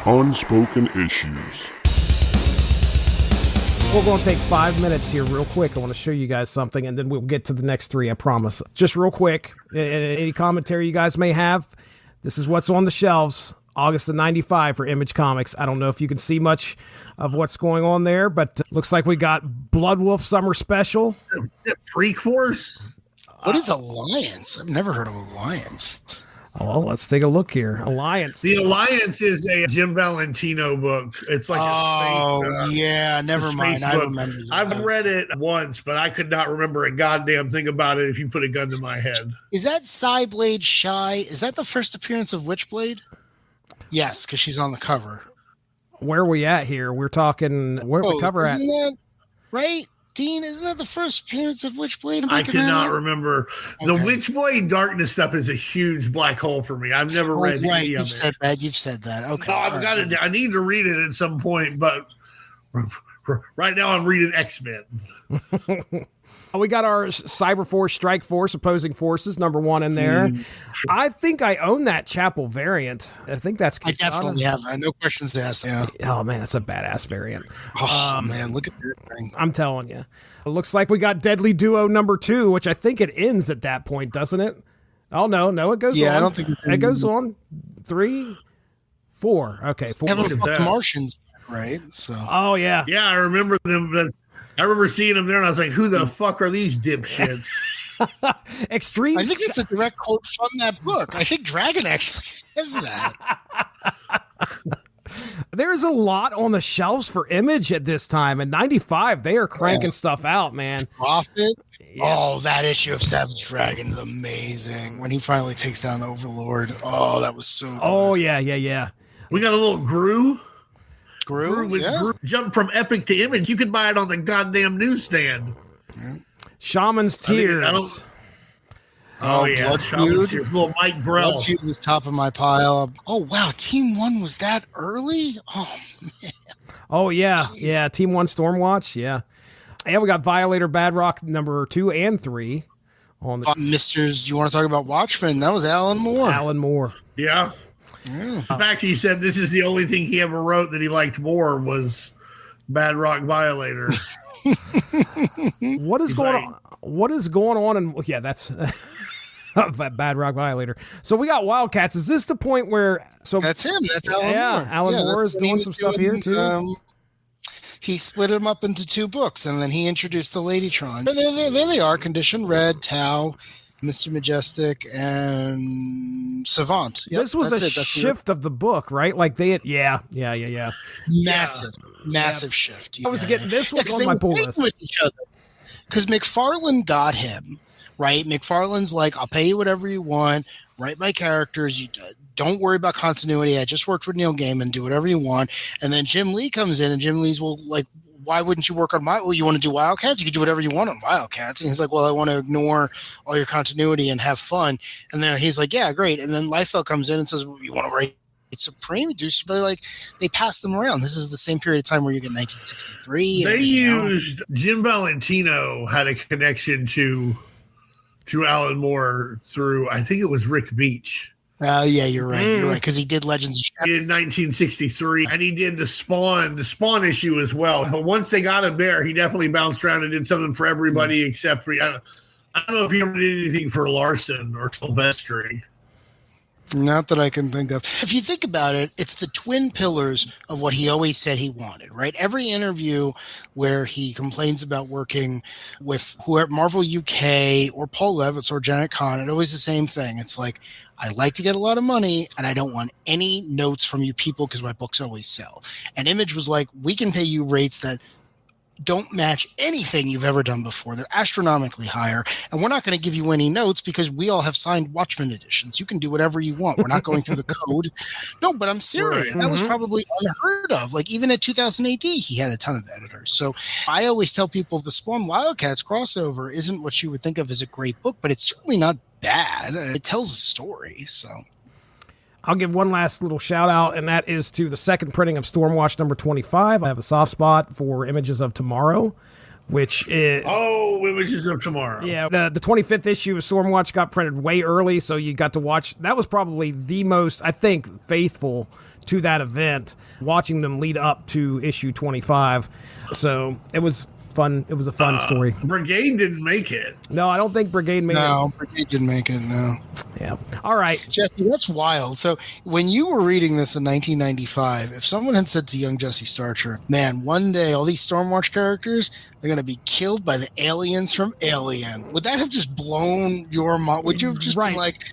Unspoken Issues. We're going to take 5 minutes here real quick. I want to show you guys something, and then we'll get to the next three, I promise. Just real quick, any commentary you guys may have, this is what's on the shelves, August of 95 for Image Comics. I don't know if you can see much of what's going on there, but looks like we got Blood Wolf Summer Special. Freak Force? What is Alliance? I've never heard of Alliance. Oh, well, let's take a look here. Alliance. The Alliance is a Jim Valentino book. It's like never mind. I remember that. I've read it once, but I could not remember a goddamn thing about it if you put a gun to my head. Is that Psyblade Shy? Is that the first appearance of Witchblade? Yes, because she's on the cover. Where are we at here? We're talking, where's the cover at? Isn't that right? Dean, isn't that the first appearance of Witchblade? I cannot remember. Okay. The Witchblade Darkness stuff is a huge black hole for me. I've never read any of it. You've said that. Okay. No, I need to read it at some point, but right now I'm reading X-Men. We got our Cyber Force, Strike Force, Opposing Forces, #1 in there. I think I own that Chapel variant. I think that's I definitely have. No questions asked. Yeah. Oh, man, that's a badass variant. Oh, man, look at that thing. I'm telling you. It looks like we got Deadly Duo #2, which I think it ends at that point, doesn't it? Oh, no, it goes on. Yeah, I don't think it goes on. 3, 4. Okay, 4. The Martians, right? So. Oh, yeah. Yeah, I remember them. I remember seeing them there, and I was like, who the fuck are these dipshits? Extreme. I think it's a direct quote from that book. I think Dragon actually says that. There's a lot on the shelves for Image at this time. In 95, they are cranking stuff out, man. Prophet? Yeah. Oh, that issue of Savage Dragon is amazing. When he finally takes down Overlord. Oh, that was so good. Oh, yeah. We got a little Gru. Gru, jump from Epic to Image. You could buy it on the goddamn newsstand. Shaman's Tears. Blood Feud. Little Mike Grell. Blood Feud was top of my pile. Oh, wow. Team 1 was that early? Oh, man. Oh, yeah. Jeez. Yeah. Team 1 Stormwatch. Yeah. And we got Violator Badrock #2 and 3. On the Misters, you want to talk about Watchmen? That was Alan Moore. Yeah. In fact, he said this is the only thing he ever wrote that he liked more was Bad Rock Violator. What is going on? What is going on? And yeah, that's Bad Rock Violator. So we got Wildcats. Is this the point where? So that's him. That's Alan Moore. Alan Moore is doing some stuff here too. He split them up into 2 books, and then he introduced the Ladytron. There they are: Condition Red, Tau, Mr. Majestic, and Savant. Yep, this was a shift of the book, right? Like they had, yeah. Massive shift. I was getting this one on my pull list. Because McFarlane got him, right? McFarlane's like, I'll pay you whatever you want, write my characters, you don't worry about continuity, I just worked with Neil Gaiman, do whatever you want. And then Jim Lee comes in, and Jim Lee's, why wouldn't you work on you want to do Wildcats? You can do whatever you want on Wildcats. And he's like, well, I want to ignore all your continuity and have fun. And then he's like, yeah, great. And then Liefeld comes in and says, well, you want to write Supreme? They pass them around. This is the same period of time where you get 1963. They used Jim Valentino had a connection to Alan Moore through, I think it was Rick Beach. Oh, yeah, you're right. You're right, because he did Legends of Shadow in 1963, and he did the Spawn issue as well. But once they got him there, he definitely bounced around and did something for everybody except for, I don't know if he ever did anything for Larson or Silvestri. Not that I can think of. If you think about it, it's the twin pillars of what he always said he wanted, right? Every interview where he complains about working with whoever, Marvel UK or Paul Levitz or Janet Kahn, it's always the same thing. It's like, I like to get a lot of money, and I don't want any notes from you people because my books always sell. And Image was like, we can pay you rates that don't match anything you've ever done before. They're astronomically higher, and we're not going to give you any notes because we all have signed Watchmen editions. You can do whatever you want. We're not going through the code. No, but I'm serious. That was probably unheard of. Like, even at 2000 AD, he had a ton of editors. So I always tell people the Spawn Wildcats crossover isn't what you would think of as a great book, but it's certainly not bad. It tells a story, so... I'll give one last little shout out, and that is to the second printing of Stormwatch #25. I have a soft spot for Images of Tomorrow, which is... Oh, Images of Tomorrow. Yeah, the 25th issue of Stormwatch got printed way early, so you got to watch. That was probably the most, I think, faithful to that event, watching them lead up to issue 25. So it was fun. It was a fun story. Brigade didn't make it. No, I don't think Brigade made it. No, Brigade didn't make it, no. Yeah. All right. Jesse, that's wild. So when you were reading this in 1995, if someone had said to young Jesse Starcher, man, one day all these Stormwatch characters are going to be killed by the aliens from Alien, would that have just blown your mind? Would you have just been like...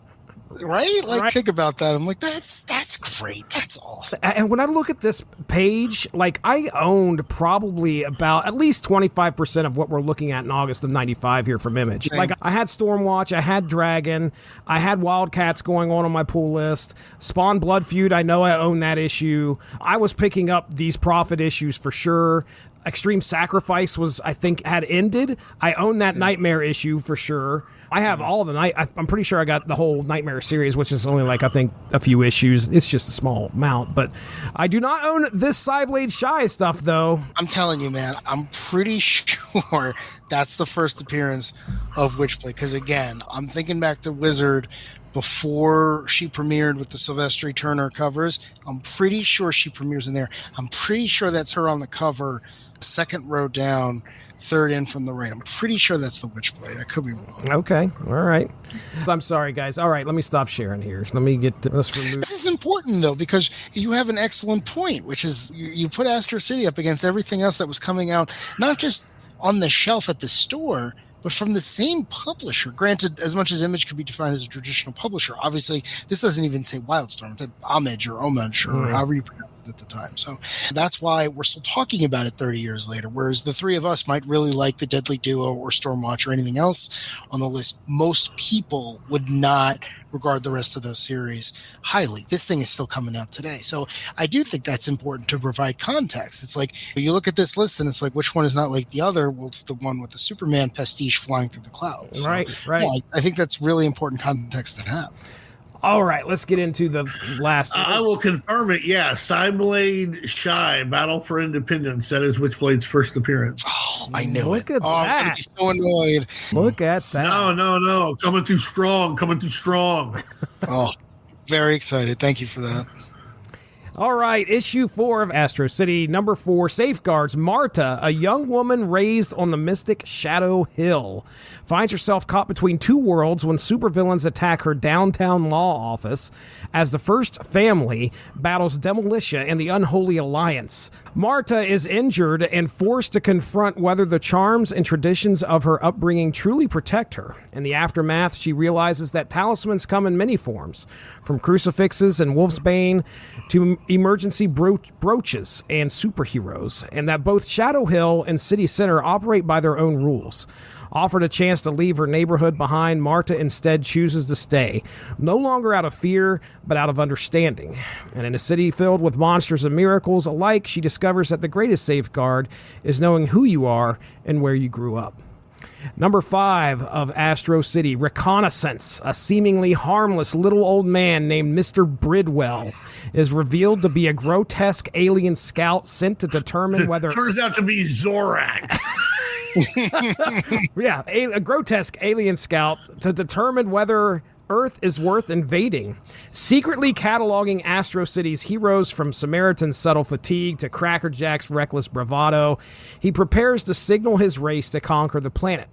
Right? Like, think about that. I'm like, that's great. That's awesome. And when I look at this page, like, I owned probably about at least 25% of what we're looking at in August of 95 here from Image. Same. Like, I had Stormwatch, I had Dragon, I had Wildcats going on my pull list. Spawn Blood Feud, I know I own that issue. I was picking up these Prophet issues for sure. Extreme Sacrifice was, I think, had ended. I own that Nightmare issue for sure. I have all the night. I'm pretty sure I got the whole Nightmare series, which is only like, I think, a few issues. It's just a small amount, but I do not own this Cyblade Shy stuff, though. I'm telling you, man, I'm pretty sure that's the first appearance of Witchblade. Because again, I'm thinking back to Wizard before she premiered with the Sylvester Turner covers. I'm pretty sure she premieres in there. I'm pretty sure that's her on the cover, second row down, third in from the right. I'm pretty sure that's the Witchblade. I could be wrong. Okay. All right. I'm sorry, guys. All right. Let me stop sharing here. Let me get this removed. This is important, though, because you have an excellent point, which is you put Astro City up against everything else that was coming out, not just on the shelf at the store, but from the same publisher. Granted, as much as Image could be defined as a traditional publisher, obviously this doesn't even say Wildstorm. It said Homage or Homage or however you pronounce it at the time. So that's why we're still talking about it 30 years later, whereas the three of us might really like the Deadly Duo or Stormwatch or anything else on the list. Most people would not regard the rest of those series highly. This thing is still coming out today. So I do think that's important to provide context. It's like, you look at this list and it's like, which one is not like the other? Well, it's the one with the Superman pastiche flying through the clouds. So, right. yeah, I think that's really important context to have. All right, let's get into the last. I will confirm it. Yeah, Cyblade Shy, Battle for Independence. That is Witchblade's first appearance. Oh, I knew Look it. at I was going that. to be so annoyed. Look at that. No. Coming too strong. Oh, very excited. Thank you for that. All right, issue 4 of Astro City, number 4, Safeguards. Marta, a young woman raised on the mystic Shadow Hill, finds herself caught between two worlds when supervillains attack her downtown law office as the First Family battles Demolitia and the Unholy Alliance. Marta is injured and forced to confront whether the charms and traditions of her upbringing truly protect her. In the aftermath, she realizes that talismans come in many forms, from crucifixes and wolfsbane to emergency brooches and superheroes, and that both Shadow Hill and City Center operate by their own rules. Offered a chance to leave her neighborhood behind, Marta instead chooses to stay, no longer out of fear, but out of understanding. And in a city filled with monsters and miracles alike, she discovers that the greatest safeguard is knowing who you are and where you grew up. Number 5 of Astro City, Reconnaissance. A seemingly harmless little old man named Mr. Bridwell is revealed to be a grotesque alien scout sent to determine whether... Turns out to be Zorak. Yeah, a grotesque alien scout to determine whether Earth is worth invading. Secretly cataloging Astro City's heroes from Samaritan's subtle fatigue to Crackerjack's reckless bravado, he prepares to signal his race to conquer the planet.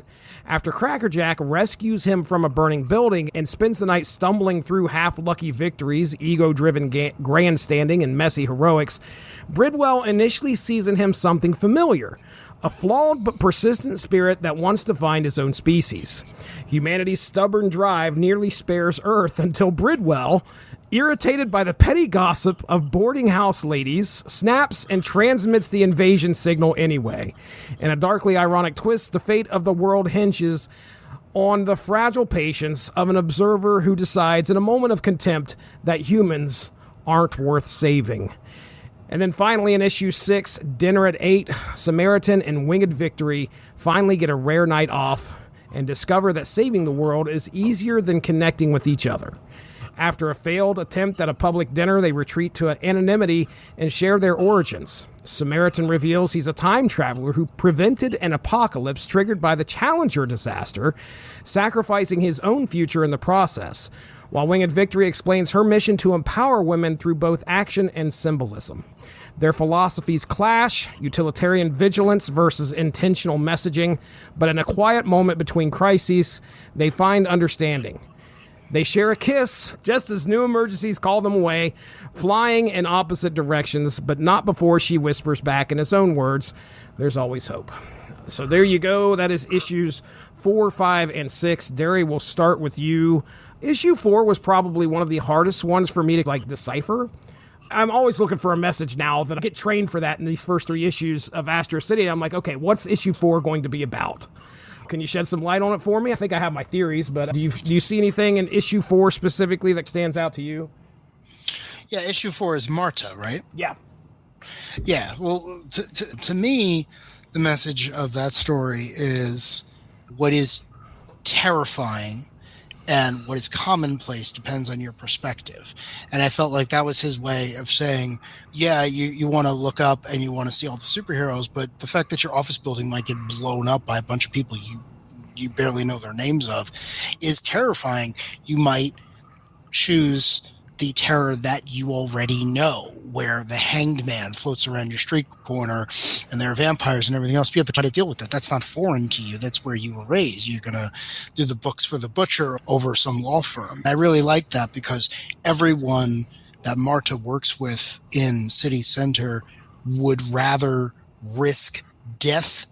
After Crackerjack rescues him from a burning building and spends the night stumbling through half-lucky victories, ego-driven grandstanding, and messy heroics, Bridwell initially sees in him something familiar. A flawed but persistent spirit that wants to find his own species. Humanity's stubborn drive nearly spares Earth until Bridwell, irritated by the petty gossip of boarding house ladies, snaps and transmits the invasion signal anyway. In a darkly ironic twist, the fate of the world hinges on the fragile patience of an observer who decides in a moment of contempt that humans aren't worth saving. And then finally in issue 6, Dinner at 8, Samaritan and Winged Victory finally get a rare night off and discover that saving the world is easier than connecting with each other. After a failed attempt at a public dinner, they retreat to anonymity and share their origins. Samaritan reveals he's a time traveler who prevented an apocalypse triggered by the Challenger disaster, sacrificing his own future in the process, while Winged Victory explains her mission to empower women through both action and symbolism. Their philosophies clash, utilitarian vigilance versus intentional messaging, but in a quiet moment between crises, they find understanding. They share a kiss, just as new emergencies call them away, flying in opposite directions, but not before she whispers back in his own words, "There's always hope." So there you go. That is issues 4, 5, and 6. Darry, we'll start with you. Issue 4 was probably one of the hardest ones for me to decipher. I'm always looking for a message now that I get trained for that in these first 3 issues of Astro City. And I'm like, okay, what's issue 4 going to be about? Can you shed some light on it for me? I think I have my theories, but do you see anything in issue 4 specifically that stands out to you? Yeah, issue 4 is Marta, right? Yeah. Yeah, well, to me, the message of that story is what is terrifying and what is commonplace depends on your perspective. And I felt like that was his way of saying, yeah, you want to look up and you want to see all the superheroes, but the fact that your office building might get blown up by a bunch of people you barely know their names of is terrifying. You might choose the terror that you already know, where the hanged man floats around your street corner and there are vampires and everything else. You have to try to deal with that. That's not foreign to you. That's where you were raised. You're going to do the books for the butcher over some law firm. I really like that because everyone that Marta works with in City Center would rather risk death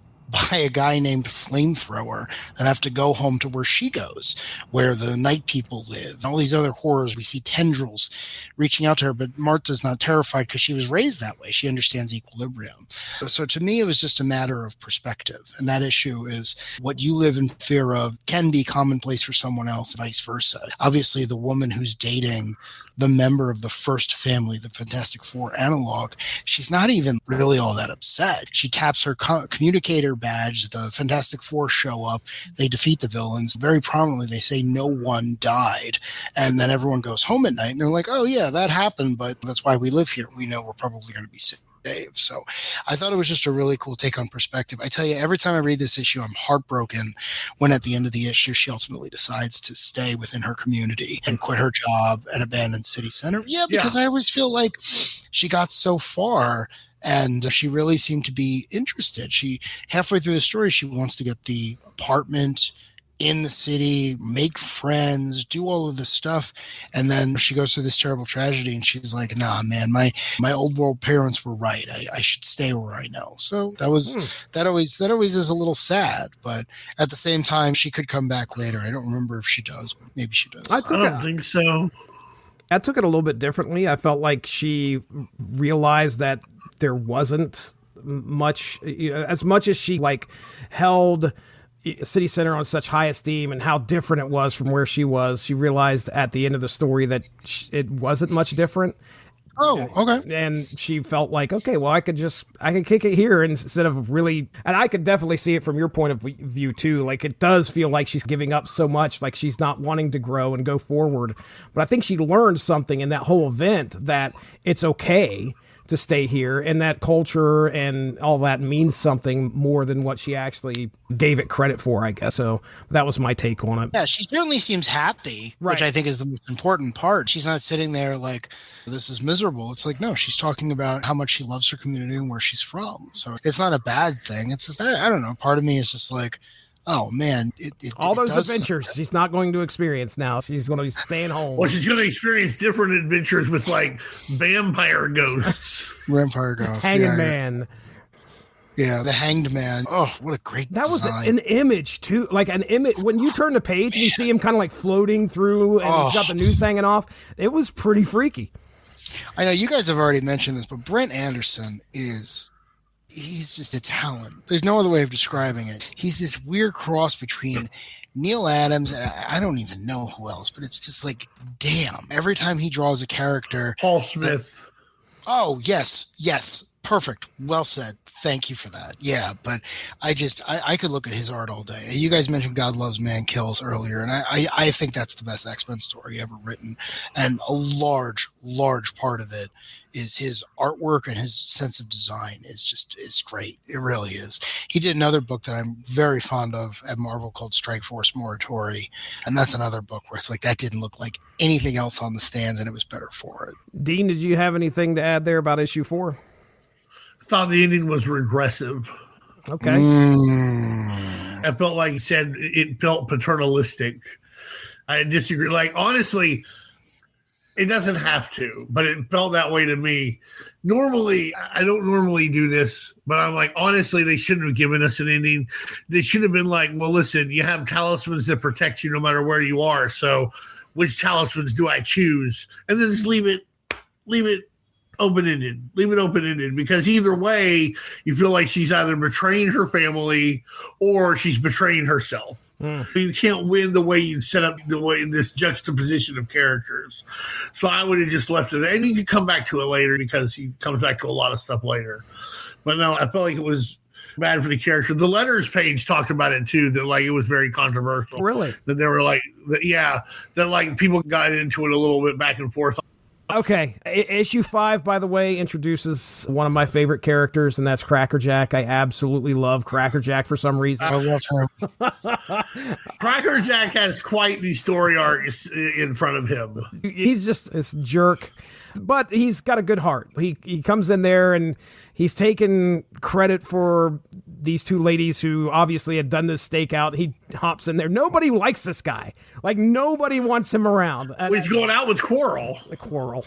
by a guy named Flamethrower than have to go home to where she goes, where the night people live. All these other horrors, we see tendrils reaching out to her, but Marta's not terrified because she was raised that way. She understands equilibrium. So to me, it was just a matter of perspective. And that issue is what you live in fear of can be commonplace for someone else, vice versa. Obviously, the woman who's dating the member of the first family, the Fantastic Four analog, she's not even really all that upset. She taps her communicator badge. The Fantastic Four show up. They defeat the villains. Very prominently, they say no one died. And then everyone goes home at night and they're like, oh yeah, that happened, but that's why we live here. We know we're probably going to be safe. So I thought it was just a really cool take on perspective. I tell you, every time I read this issue, I'm heartbroken when at the end of the issue, she ultimately decides to stay within her community and quit her job and abandon City Center. Yeah, because I always feel like she got so far and she really seemed to be interested. She halfway through the story, she wants to get the apartment in the city, make friends, do all of this stuff. And then she goes through this terrible tragedy and she's like, nah, man, my old world parents were right. I should stay where I know. So that always is a little sad, but at the same time, she could come back later. I don't remember if she does, but maybe she does. I don't think so. I took it a little bit differently. I felt like she realized that there wasn't much, as much as she held City Center on such high esteem and how different it was from where she was. She realized at the end of the story that it wasn't much different. Oh, okay. And she felt like, okay, well, I could kick it here instead of really, and I could definitely see it from your point of view too. Like it does feel like she's giving up so much, like she's not wanting to grow and go forward. But I think she learned something in that whole event that it's okay to stay here, and that culture and all that means something more than what she actually gave it credit for, I guess. So that was my take on it. Yeah, she certainly seems happy, which I think is the most important part. She's not sitting there like, this is miserable. It's like, no, she's talking about how much she loves her community and where she's from. So it's not a bad thing. It's just, I don't know. Part of me is just like, oh man, all those adventures she's not going to experience now. She's going to be staying home. Well, she's going to experience different adventures with vampire ghosts. Vampire ghosts. Hanging Man. Yeah, the Hanged Man. Oh, what a great That design. Was an image too. Like an image. When you turn the page and you see him kind of floating through and he's got the news hanging off, it was pretty freaky. I know you guys have already mentioned this, but Brent Anderson he's just a talent. There's no other way of describing it. He's this weird cross between Neil Adams and I don't even know who else, but it's just like, damn. Every time he draws a character. Paul Smith. Oh, yes. Perfect. Well said. Thank you for that. Yeah, but I could look at his art all day. You guys mentioned God Loves Man Kills earlier, and I think that's the best X-Men story ever written. And a large part of it is his artwork, and his sense of design is great. It really is. He did another book that I'm very fond of at Marvel called Strike Force Morituri, and that's another book where it's like that didn't look like anything else on the stands, and it was better for it. Dean, did you have anything to add there about issue 4? I thought the ending was regressive. Okay. I felt like he said it felt paternalistic. I disagree. Like, honestly, it doesn't have to, but it felt that way to me. Normally, I don't normally do this, but I'm like, honestly, they shouldn't have given us an ending. They should have been like, well, listen, you have talismans that protect you no matter where you are. So which talismans do I choose? And then just leave it open-ended. Leave it open-ended, because either way, you feel like she's either betraying her family or she's betraying herself. You can't win the way you set up this juxtaposition of characters. So I would have just left it there. And you could come back to it later, because he comes back to a lot of stuff later. But no, I felt like it was bad for the character. The letters page talked about it too, that like it was very controversial. Really? That they were like, that like people got into it a little bit back and forth. Okay. Issue 5, by the way, introduces one of my favorite characters, and that's Crackerjack. I absolutely love Crackerjack for some reason. I love him. Crackerjack has quite the story arc in front of him. He's just this jerk, but he's got a good heart. He comes in there and he's taken credit for these two ladies who obviously had done this stakeout. He hops in there. Nobody likes this guy. Like, nobody wants him around. He's going out with Quarrel. Quarrel.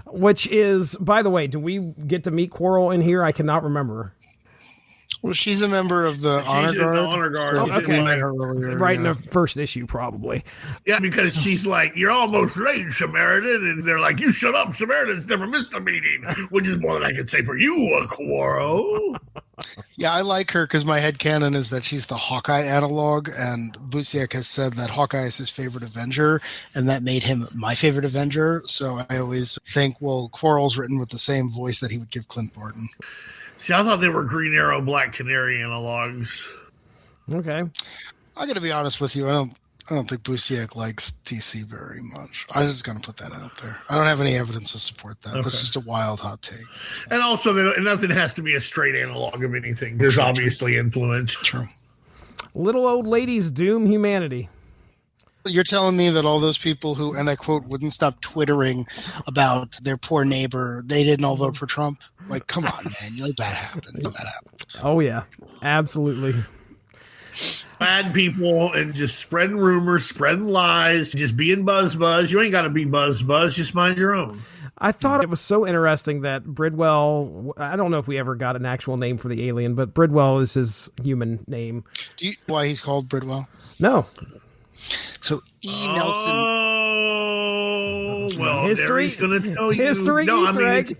Which is, by the way, do we get to meet Quarrel in here? I cannot remember. Well, she's a member of the Honor Guard. The Honor Guard. So, okay. We met her earlier. Right in the first issue, probably. Yeah, because she's like, you're almost late, Samaritan. And they're like, you shut up, Samaritan's never missed a meeting. Which is more than I could say for you, Quarrel. Yeah, I like her because my headcanon is that she's the Hawkeye analog, and Busiek has said that Hawkeye is his favorite Avenger, and that made him my favorite Avenger. So I always think, well, Quarrel's written with the same voice that he would give Clint Barton. See, I thought they were Green Arrow, Black Canary analogs. Okay. I got to be honest with you. I don't think Busiek likes DC very much. I'm just going to put that out there. I don't have any evidence to support that. Okay. That's just a wild hot take. So. And also, nothing has to be a straight analog of anything. There's obviously influence. True. Little old ladies doom humanity. You're telling me that all those people who, and I quote, wouldn't stop twittering about their poor neighbor, they didn't all vote for Trump? Like, come on, man. You let that happen. Let that happen. Oh, yeah. Absolutely. Bad people and just spreading rumors, spreading lies, just being buzz. You ain't got to be buzz. Just mind your own. I thought it was so interesting that Bridwell, I don't know if we ever got an actual name for the alien, but Bridwell is his human name. Do you know why he's called Bridwell? No. So E. Nelson. Oh, well, history. Darry's going to tell you. History Easter egg.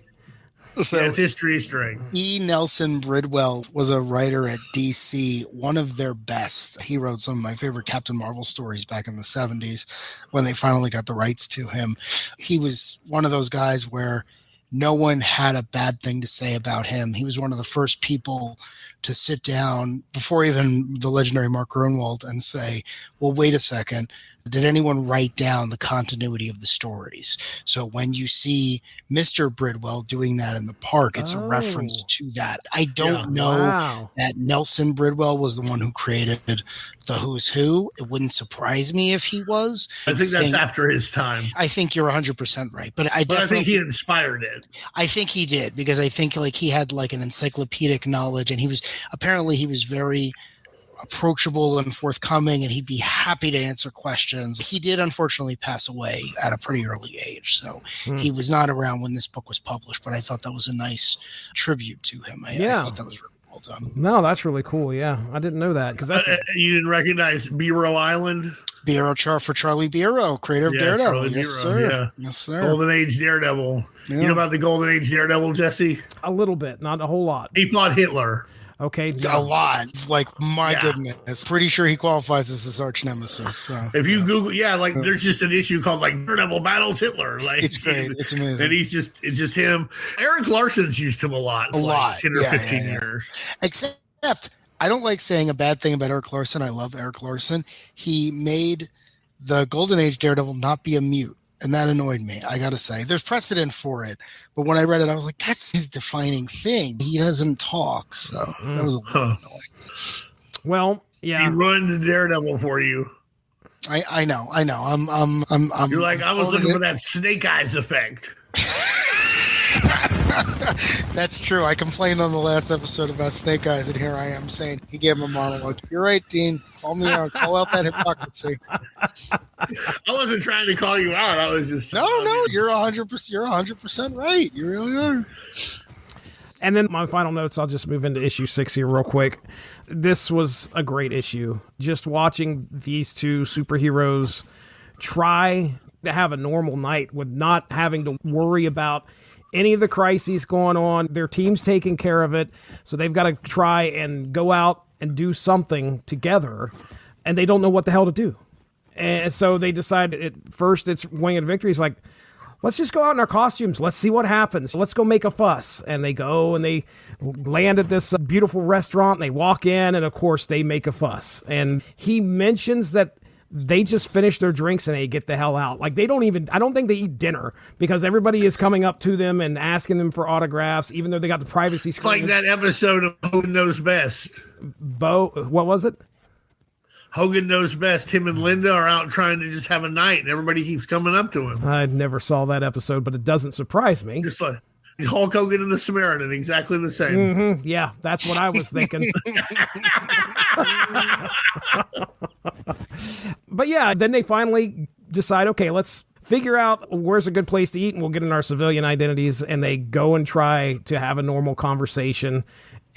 So it's history string. E. Nelson Bridwell was a writer at DC, one of their best. He wrote some of my favorite Captain Marvel stories back in the 70s when they finally got the rights to him. He was one of those guys where no one had a bad thing to say about him. He was one of the first people to sit down before even the legendary Mark Grunwald and say, well, wait a second. Did anyone write down the continuity of the stories? So when you see Mr. Bridwell doing that in the park, it's a reference to that. I don't know that Nelson Bridwell was the one who created the Who's Who. It wouldn't surprise me if he was. I think that's after his time. I think you're 100% right. But I think he inspired it. I think he did, because I think like he had like an encyclopedic knowledge, and he was very approachable and forthcoming, and he'd be happy to answer questions. He did unfortunately pass away at a pretty early age, so he was not around when this book was published, but I thought that was a nice tribute to him. I thought that was really well done. No, that's really cool. Yeah, I didn't know that, because that's you didn't recognize Bureau Island. Bureau for Charlie Bureau, creator of Daredevil. Charlie yes, Bureau, sir. Yeah. Yes, sir. Golden Age Daredevil. Yeah. You know about the Golden Age Daredevil, Jesse? A little bit, not a whole lot. He fought Hitler. Okay. A lot. Like, my Yeah. goodness. Pretty sure he qualifies as his arch nemesis. So. If you Google, like there's just an issue called like Daredevil battles Hitler. Like It's great. It's amazing. And it's just him. Eric Larson's used him a lot. A lot. 10 or 15 years. Except, I don't like saying a bad thing about Eric Larson. I love Eric Larson. He made the Golden Age Daredevil not be a mute. And that annoyed me, I got to say. There's precedent for it. But when I read it, I was like, that's his defining thing. He doesn't talk. So that was a little annoying. Well, yeah. He ruined the Daredevil for you. I know. I'm You're like, I was looking for that Snake Eyes effect. That's true. I complained on the last episode about Snake Eyes, and here I am saying he gave him a monologue. You're right, Dean. Call me out. Call out that hypocrisy. I wasn't trying to call you out. I was just No, you're 100%. You're 100% right. You really are. And then my final notes, I'll just move into issue 6 here real quick. This was a great issue. Just watching these two superheroes try to have a normal night with not having to worry about any of the crises going on. Their team's taking care of it. So they've got to try and go out and do something together. And they don't know what the hell to do. And so they decide at first it's Winged Victory's like, let's just go out in our costumes. Let's see what happens. Let's go make a fuss. And they go and they land at this beautiful restaurant. And they walk in and, of course, they make a fuss. And he mentions that they just finish their drinks and they get the hell out. Like I don't think they eat dinner because everybody is coming up to them and asking them for autographs, even though they got the privacy screen. It's like that episode of Hogan Knows Best. What was it? Hogan Knows Best. Him and Linda are out trying to just have a night, and everybody keeps coming up to him. I never saw that episode, but it doesn't surprise me. Just like Hulk Hogan and the Samaritan, exactly the same. Mm-hmm. Yeah, that's what I was thinking. But yeah, then they finally decide, okay, let's figure out where's a good place to eat, and we'll get in our civilian identities, and they go and try to have a normal conversation,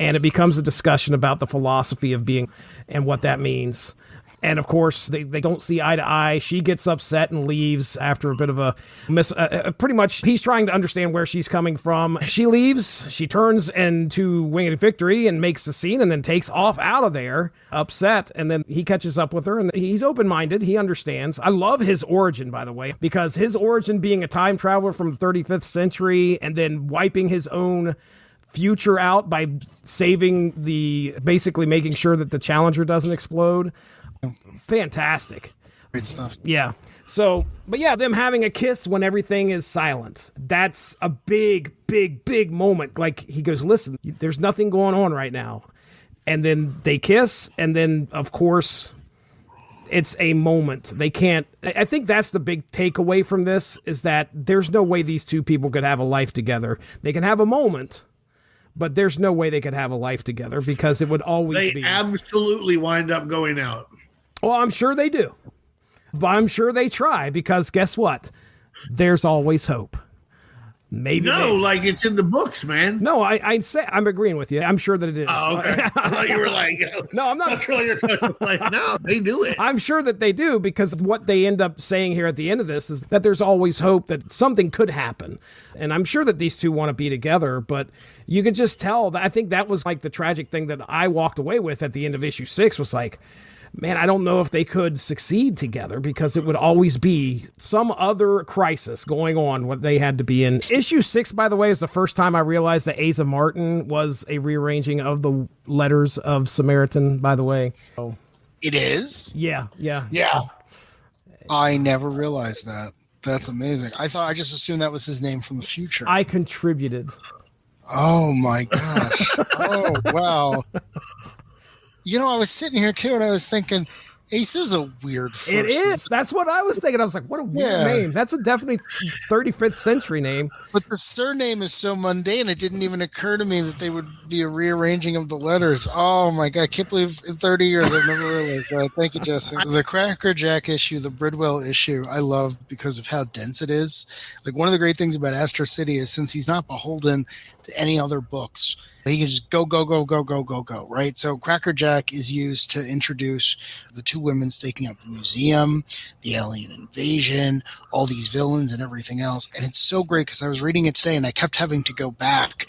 and it becomes a discussion about the philosophy of being and what that means. And of course, they don't see eye to eye. She gets upset and leaves after a bit of a pretty much, he's trying to understand where she's coming from. She leaves. She turns into Winged Victory and makes a scene and then takes off out of there, upset. And then he catches up with her and he's open-minded. He understands. I love his origin, by the way, because his origin being a time traveler from the 35th century and then wiping his own future out by basically making sure that the Challenger doesn't explode. Fantastic. Great stuff. Yeah. So, but yeah, them having a kiss when everything is silent. That's a big, big, big moment. Like he goes, listen, there's nothing going on right now. And then they kiss. And then, of course, it's a moment. They can't. I think that's the big takeaway from this is that there's no way these two people could have a life together. They can have a moment, but there's no way they could have a life together because it would always be. They absolutely wind up going out. Well, I'm sure they do. But I'm sure they try because guess what? There's always hope. Maybe. No, like it's in the books, man. No, I'd say I'm agreeing with you. I'm sure that it is. Oh, okay. I thought you were like, no, I'm not. That's really like, no, they do it. I'm sure that they do because what they end up saying here at the end of this is that there's always hope that something could happen. And I'm sure that these two want to be together, but you could just tell that I think that was like the tragic thing that I walked away with at the end of issue 6 was like, man, I don't know if they could succeed together because it would always be some other crisis going on what they had to be in. Issue 6, by the way, is the first time I realized that Asa Martin was a rearranging of the letters of Samaritan, by the way. So, it is? Yeah. I never realized that. That's amazing. I just assumed that was his name from the future. I contributed. Oh my gosh. Oh, wow. You know, I was sitting here too, and I was thinking, Ace is a weird first It is. That's what I was thinking. I was like, what a weird name. That's a definitely 35th century name. But the surname is so mundane, it didn't even occur to me that they would be a rearranging of the letters. Oh my God, I can't believe in 30 years I've never realized that. Thank you, Jesse. The Crackerjack issue, the Bridwell issue, I love because of how dense it is. Like one of the great things about Astro City is since he's not beholden to any other books, he can just go, right? So Crackerjack is used to introduce the two women staking out the museum, the alien invasion, all these villains and everything else. And it's so great because I was reading it today and I kept having to go back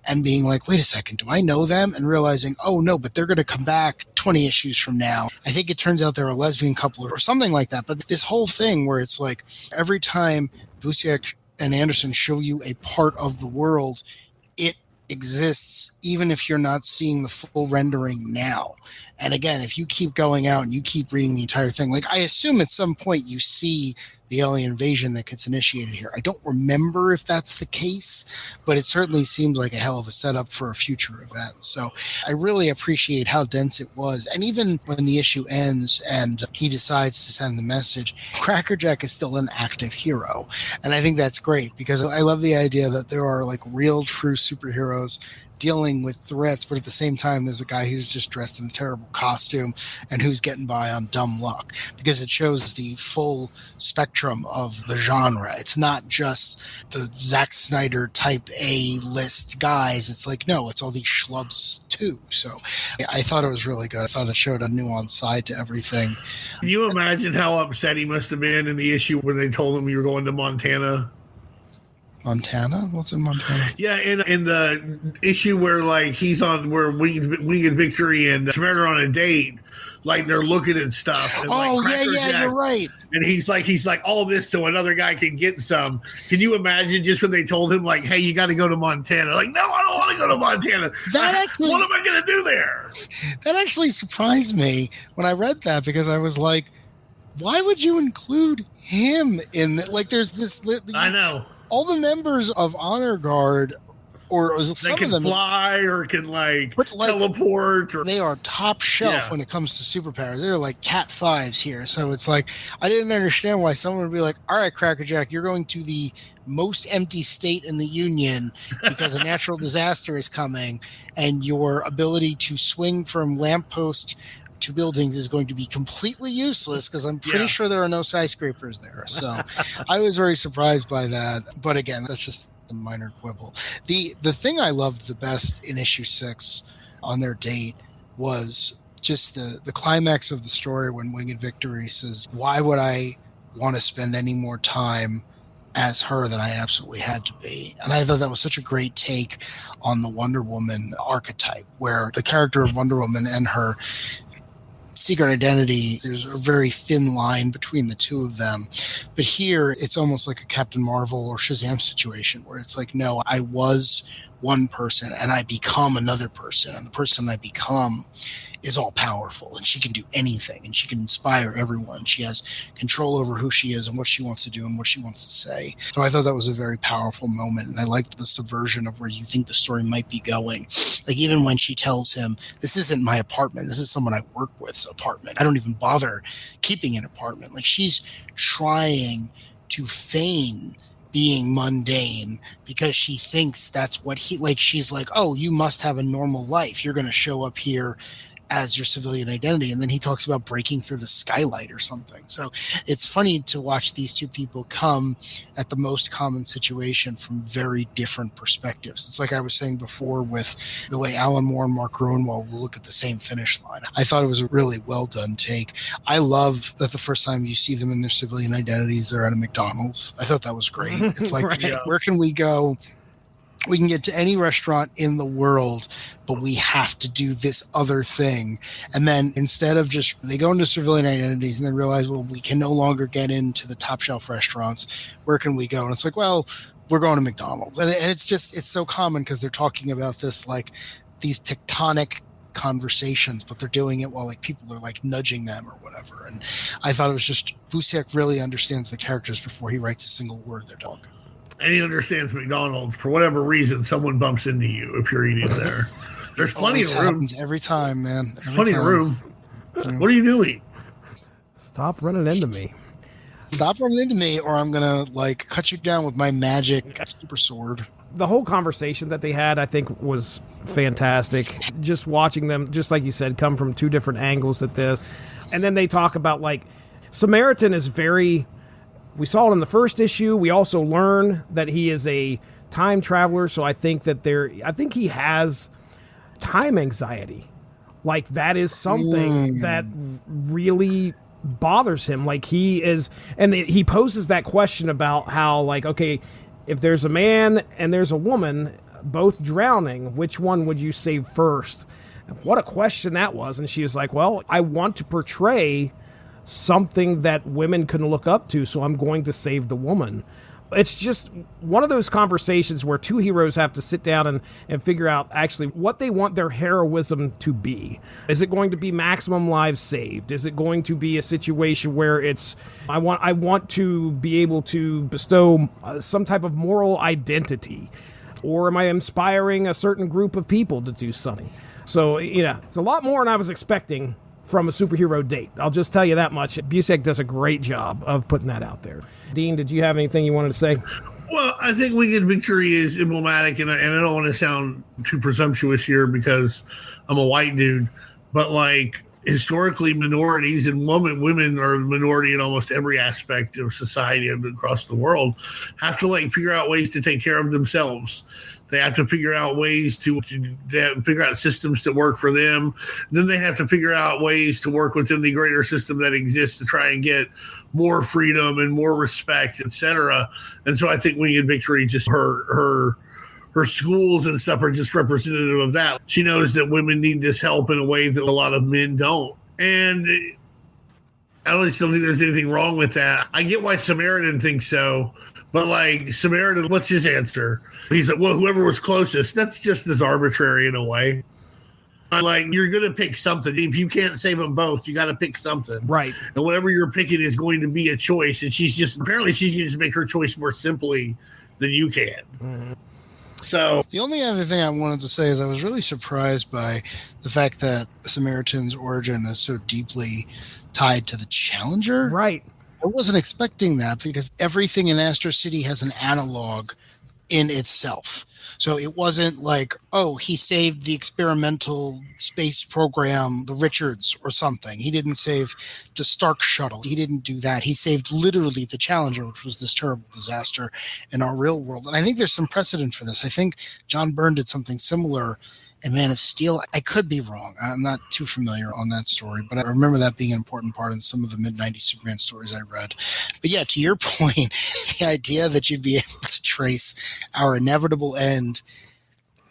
and being like, wait a second, do I know them? And realizing, oh no, but they're going to come back 20 issues from now. I think it turns out they're a lesbian couple or something like that. But this whole thing where it's like every time Busiek and Anderson show you a part of the world, it exists even if you're not seeing the full rendering now. And again, if you keep going out and you keep reading the entire thing, like I assume at some point you see the alien invasion that gets initiated here. I don't remember if that's the case, but it certainly seems like a hell of a setup for a future event. So I really appreciate how dense it was. And even when the issue ends and he decides to send the message, Crackerjack is still an active hero. And I think that's great because I love the idea that there are like real true superheroes dealing with threats, but at the same time there's a guy who's just dressed in a terrible costume and who's getting by on dumb luck, because it shows the full spectrum of the genre. It's not just the Zack Snyder type A-list guys. It's like, no, it's all these schlubs too. So I thought it was really good. I thought it showed a nuanced side to everything. Can you imagine how upset he must have been in the issue when they told him you were going to Montana? Montana? What's in Montana? Yeah, in the issue where like he's on where Wing and Victory and Samara are on a date, like they're looking at stuff. And, oh like, yeah, you're right. And he's like all this so another guy can get some. Can you imagine just when they told him like, hey, you got to go to Montana? Like, no, I don't want to go to Montana. What am I going to do there? That actually surprised me when I read that, because I was like, why would you include him in like? There's this. I know. All the members of Honor Guard, or some they can of them fly or can like teleport. Or, they are top shelf when it comes to superpowers. They're like Cat 5s here. So it's like, I didn't understand why someone would be like, all right, Crackerjack, you're going to the most empty state in the Union because a natural disaster is coming, and your ability to swing from lamppost to buildings is going to be completely useless because I'm pretty sure there are no skyscrapers there. So I was very surprised by that. But again, that's just a minor quibble. The thing I loved the best in issue 6 on their date was just the climax of the story when Winged Victory says, why would I want to spend any more time as her than I absolutely had to be? And I thought that was such a great take on the Wonder Woman archetype, where the character of Wonder Woman and her secret identity, there's a very thin line between the two of them. But here, it's almost like a Captain Marvel or Shazam situation where it's like, no, I was one person and I become another person, and the person I become is all powerful, and she can do anything, and she can inspire everyone. She has control over who she is and what she wants to do and what she wants to say. So I thought that was a very powerful moment, and I liked the subversion of where you think the story might be going. Like even when she tells him, this isn't my apartment, this is someone I work with's apartment. I don't even bother keeping an apartment. Like she's trying to feign being mundane because she thinks that's what he, like, she's like, oh, you must have a normal life. You're going to show up here as your civilian identity. And then he talks about breaking through the skylight or something. So it's funny to watch these two people come at the most common situation from very different perspectives. It's like I was saying before with the way Alan Moore and Mark Gruenwald will look at the same finish line. I thought it was a really well done take. I love that the first time you see them in their civilian identities, they're at a McDonald's. I thought that was great. It's like, where can we go? We can get to any restaurant in the world, but we have to do this other thing. And then instead of just, they go into civilian identities and they realize, well, we can no longer get into the top shelf restaurants. Where can we go? And it's like, well, we're going to McDonald's. And it's just, it's so common because they're talking about this, like these tectonic conversations, but they're doing it while like people are like nudging them or whatever. And I thought it was just, Busiek really understands the characters before he writes a single word of their dog. And he understands McDonald's. For whatever reason, someone bumps into you if you're eating there. There's plenty of room. Happens every time, man. Plenty of room. What are you doing? Stop running into me. Stop running into me, or I'm gonna like cut you down with my magic super sword. The whole conversation that they had, I think, was fantastic. Just watching them, just like you said, come from two different angles at this. And then they talk about, like, Samaritan is very... We saw it in the first issue. We also learn that he is a time traveler. So I think that I think he has time anxiety. Like that is something that really bothers him. Like he is, and he poses that question about how, like, okay, if there's a man and there's a woman, both drowning. Which one would you save first? What a question that was. And she was like, well, I want to portray something that women can look up to, so I'm going to save the woman. It's just one of those conversations where two heroes have to sit down and figure out actually what they want their heroism to be. Is it going to be maximum lives saved? Is it going to be a situation where it's, I want to be able to bestow some type of moral identity? Or am I inspiring a certain group of people to do something? So, it's a lot more than I was expecting from a superhero date. I'll just tell you that much. Busiek does a great job of putting that out there. Dean, did you have anything you wanted to say? Well, I think Winged Victory is emblematic, and I don't want to sound too presumptuous here because I'm a white dude, but like historically minorities and women are a minority in almost every aspect of society across the world, have to like figure out ways to take care of themselves. They have to figure out ways to figure out systems that work for them. Then they have to figure out ways to work within the greater system that exists to try and get more freedom and more respect, etc. And so I think Winged Victory, just her schools and stuff are just representative of that. She knows that women need this help in a way that a lot of men don't. And I don't still think there's anything wrong with that. I get why Samaritan thinks so, but like Samaritan, what's his answer? He's like, well, whoever was closest. That's just as arbitrary in a way. Like, you're going to pick something. If you can't save them both, you got to pick something. Right. And whatever you're picking is going to be a choice. And she's going to make her choice more simply than you can. Mm-hmm. So the only other thing I wanted to say is I was really surprised by the fact that Samaritan's origin is so deeply tied to the Challenger. Right. I wasn't expecting that because everything in Astro City has an analog in itself. So it wasn't like, oh, he saved the experimental space program, the Richards or something. He didn't save the Stark shuttle. He didn't do that. He saved literally the Challenger, which was this terrible disaster in our real world. And I think there's some precedent for this. I think John Byrne did something similar in Man of Steel. I could be wrong. I'm not too familiar on that story, but I remember that being an important part in some of the mid-90s Superman stories I read. But yeah, to your point, the idea that you'd be able to trace our inevitable end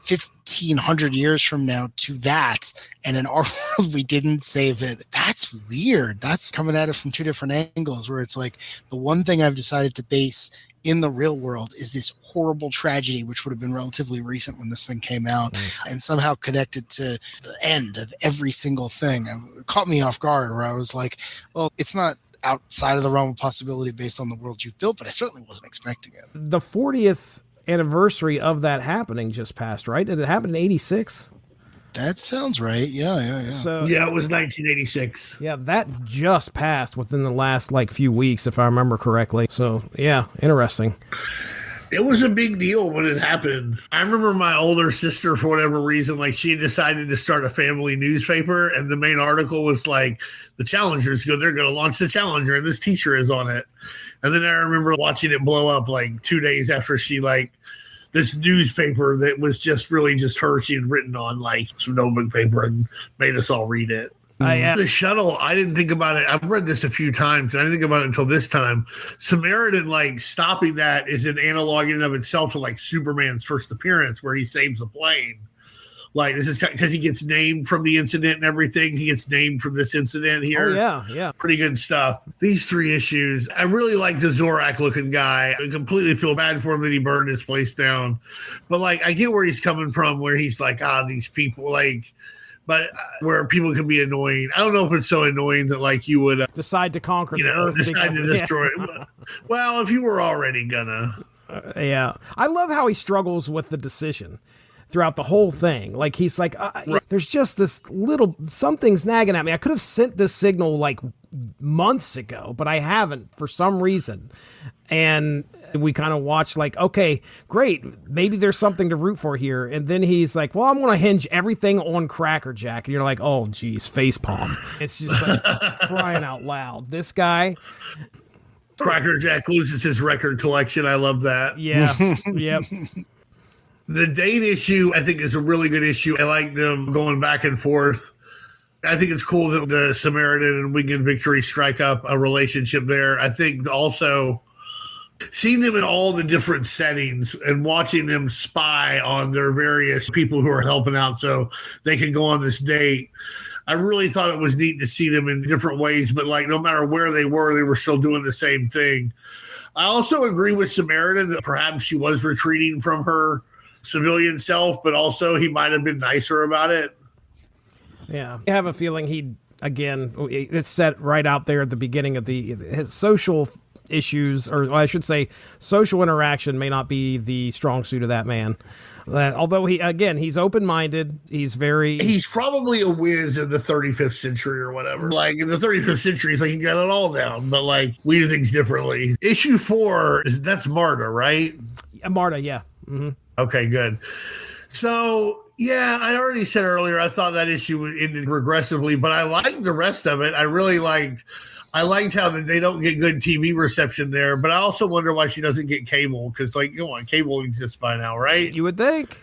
1,500 years from now to that, and in our world we didn't save it, that's weird. That's coming at it from two different angles, where it's like the one thing I've decided to base in the real world is this horrible tragedy, which would have been relatively recent when this thing came out, and somehow connected to the end of every single thing. It caught me off guard, where I was like, well, it's not outside of the realm of possibility based on the world you've built, but I certainly wasn't expecting it. The 40th anniversary of that happening just passed, right? Did it happen in 86? That sounds right. Yeah. So yeah, it was 1986. Yeah, that just passed within the last few weeks, if I remember correctly. So yeah, interesting. It was a big deal when it happened. I remember my older sister, for whatever reason, she decided to start a family newspaper, and the main article was like, the Challengers they're going to launch the Challenger, and this teacher is on it. And then I remember watching it blow up 2 days after she this newspaper that was just really just her. She had written on some notebook paper and made us all read it. The shuttle, I didn't think about it. I've read this a few times, and I didn't think about it until this time. Samaritan, stopping that is an analog in and of itself to Superman's first appearance, where he saves a plane. This is because he gets named from the incident and everything. He gets named from this incident here. Oh, yeah. Pretty good stuff. These 3 issues, I really like the Zorak looking guy. I completely feel bad for him that he burned his place down. But I get where he's coming from, where he's these people, but where people can be annoying. I don't know if it's so annoying that you would decide to conquer the earth. Decide to destroy it. Well, if you were already gonna. Yeah. I love how he struggles with the decision throughout the whole thing. He's right. There's just this something's nagging at me. I could have sent this signal months ago, but I haven't for some reason. And we kind of watch okay, great. Maybe there's something to root for here. And then he's well, I'm going to hinge everything on Crackerjack. And you're oh, geez, facepalm. It's just crying out loud. This guy. Crackerjack loses his record collection. I love that. Yeah. Yep. The date issue, I think, is a really good issue. I like them going back and forth. I think it's cool that the Samaritan and Winged Victory strike up a relationship there. I think also Seeing them in all the different settings and watching them spy on their various people who are helping out so they can go on this date. I really thought it was neat to see them in different ways, but like no matter where they were still doing the same thing. I also agree with Samaritan that perhaps she was retreating from her civilian self, but also he might have been nicer about it. Yeah. I have a feeling it's set right out there at the beginning of his social issues, or I should say social interaction may not be the strong suit of that man. Although he's open-minded, he's probably a whiz in the 35th century or whatever. Like in the 35th century, he's like, he got it all down, but like we do things differently. Issue 4, that's Marta, right? Marta, yeah. Mm-hmm. Okay, good. So yeah, I already said earlier, I thought that issue ended regressively, but I liked the rest of it. I liked how they don't get good TV reception there, but I also wonder why she doesn't get cable, because, like, come on, cable exists by now, right? You would think.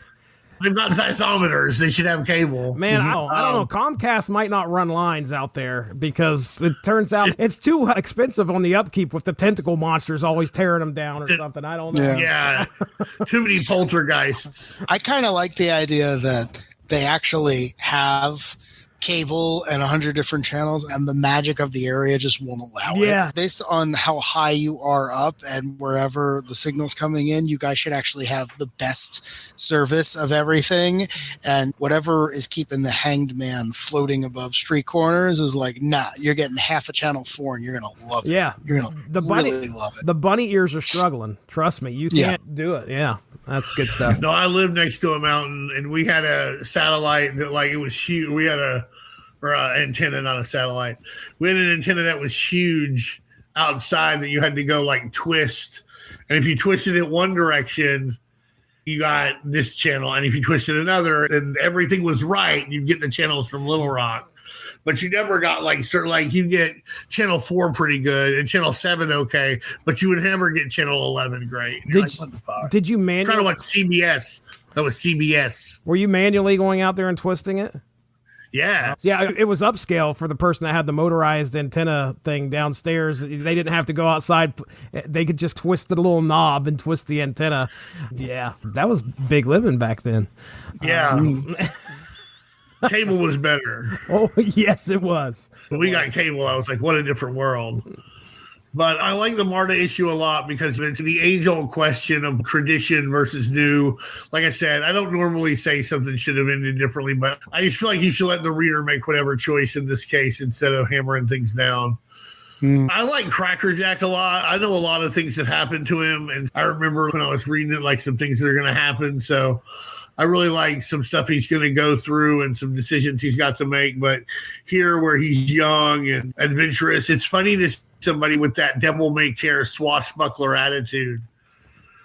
They've got seismometers. They should have cable. Man, I don't know. Comcast might not run lines out there because it turns out it's too expensive on the upkeep with the tentacle monsters always tearing them down or something. I don't know. Yeah. Too many poltergeists. I kind of like the idea that they actually have cable and 100 different channels, and the magic of the area just won't allow it. Based on how high you are up and wherever the signal's coming in, you guys should actually have the best service of everything, and whatever is keeping the hanged man floating above street corners is like, nah, you're getting half a channel 4 and you're gonna love it. Yeah, you're gonna really love it. The bunny ears are struggling, trust me. You can't do it. Yeah, that's good stuff. No, I live next to a mountain, and we had a satellite that, like, it was huge. We had an antenna, not a satellite. We had an antenna that was huge outside that you had to go like twist. And if you twisted it one direction, you got this channel. And if you twisted another, and everything was right, you'd get the channels from Little Rock. But you never got you'd get channel 4 pretty good and channel 7 okay, but you would never get channel 11 great. Did you manually trying to watch CBS? That was CBS. Were you manually going out there and twisting it? Yeah. Yeah, it was upscale for the person that had the motorized antenna thing downstairs. They didn't have to go outside. They could just twist the little knob and twist the antenna. Yeah, that was big living back then. Yeah. Cable was better. Oh, yes, it was. When we got cable, I was like, what a different world. But I like the Marta issue a lot because it's the age-old question of tradition versus new. Like I said, I don't normally say something should have ended differently, but I just feel like you should let the reader make whatever choice in this case instead of hammering things down. I like Crackerjack a lot. I know a lot of things that happened to him, and I remember when I was reading it, like some things that are going to happen. So I really like some stuff he's going to go through and some decisions he's got to make. But here, where he's young and adventurous, it's funny to see somebody with that devil-may-care swashbuckler attitude,